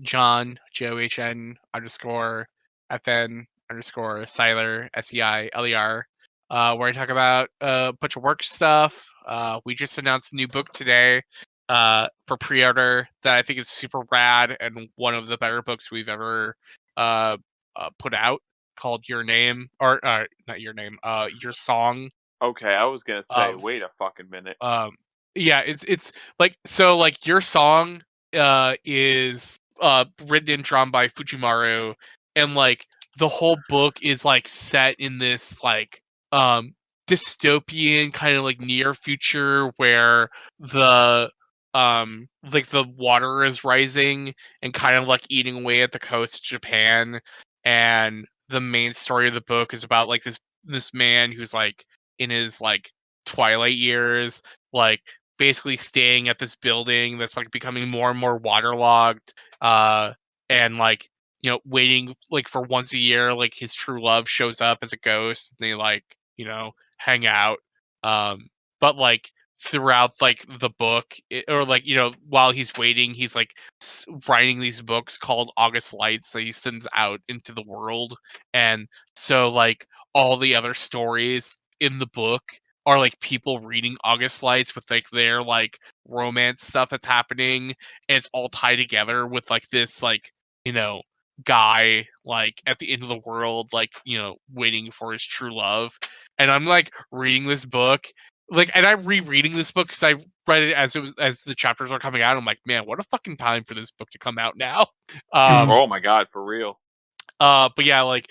John JOHN _ FN _ Seiler SEILER, where I talk about a bunch of work stuff. We just announced a new book today for pre-order that I think is super rad and one of the better books we've ever put out, called Your Name, or not Your Name, Your Song.
Okay, I was gonna say,
Of
wait a fucking minute.
yeah, it's like so like Your Song is written and drawn by Fujimaru, and like the whole book is like set in this like dystopian kind of like near future where the like the water is rising and kind of like eating away at the coast of Japan, and the main story of the book is about like this man who's like in his like twilight years, like basically staying at this building that's like becoming more and more waterlogged, and like waiting like for once a year like his true love shows up as a ghost, and they like hang out, but like throughout like the book or like while he's waiting he's like writing these books called August Lights that he sends out into the world, and so like all the other stories in the book are like people reading August Lights with like their like romance stuff that's happening, and it's all tied together with like this like guy like at the end of the world like waiting for his true love. And I'm like reading this book like, and I'm rereading this book because I read it as the chapters are coming out. I'm like, man, what a fucking time for this book to come out now.
Oh my god, for real.
But yeah, like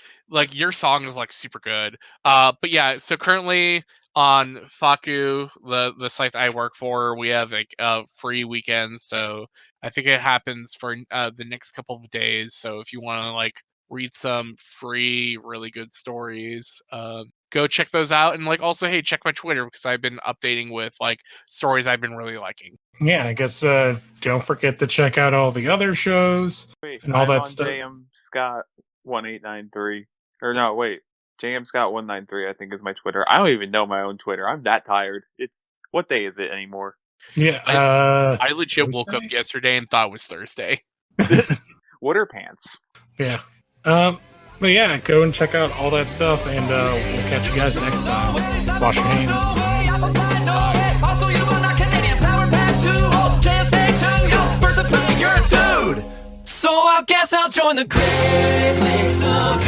Your Song is like super good. But yeah, so currently on Faku, the site I work for, we have like free weekends. So I think it happens for the next couple of days. So if you want to like read some free, really good stories, go check those out. And like also, hey, check my Twitter because I've been updating with like stories I've been really liking.
Yeah, I guess don't forget to check out all the other shows
Wait,
and all
I'm
that
on
stuff.
JM Scott 1893. Or no, wait. JM Scott 193, I think, is my Twitter. I don't even know my own Twitter. I'm that tired. It's what day is it anymore?
Yeah,
I legit woke up
Thursday?
yesterday and thought it was Thursday.
What are pants?
Yeah. But yeah, go and check out all that stuff, and we'll catch you guys next time. Wash your hands.
Also, you are not Canadian. Power pack 2. Oh, can't say to your birth of you're a dude. So I guess I'll join the Great Lakes of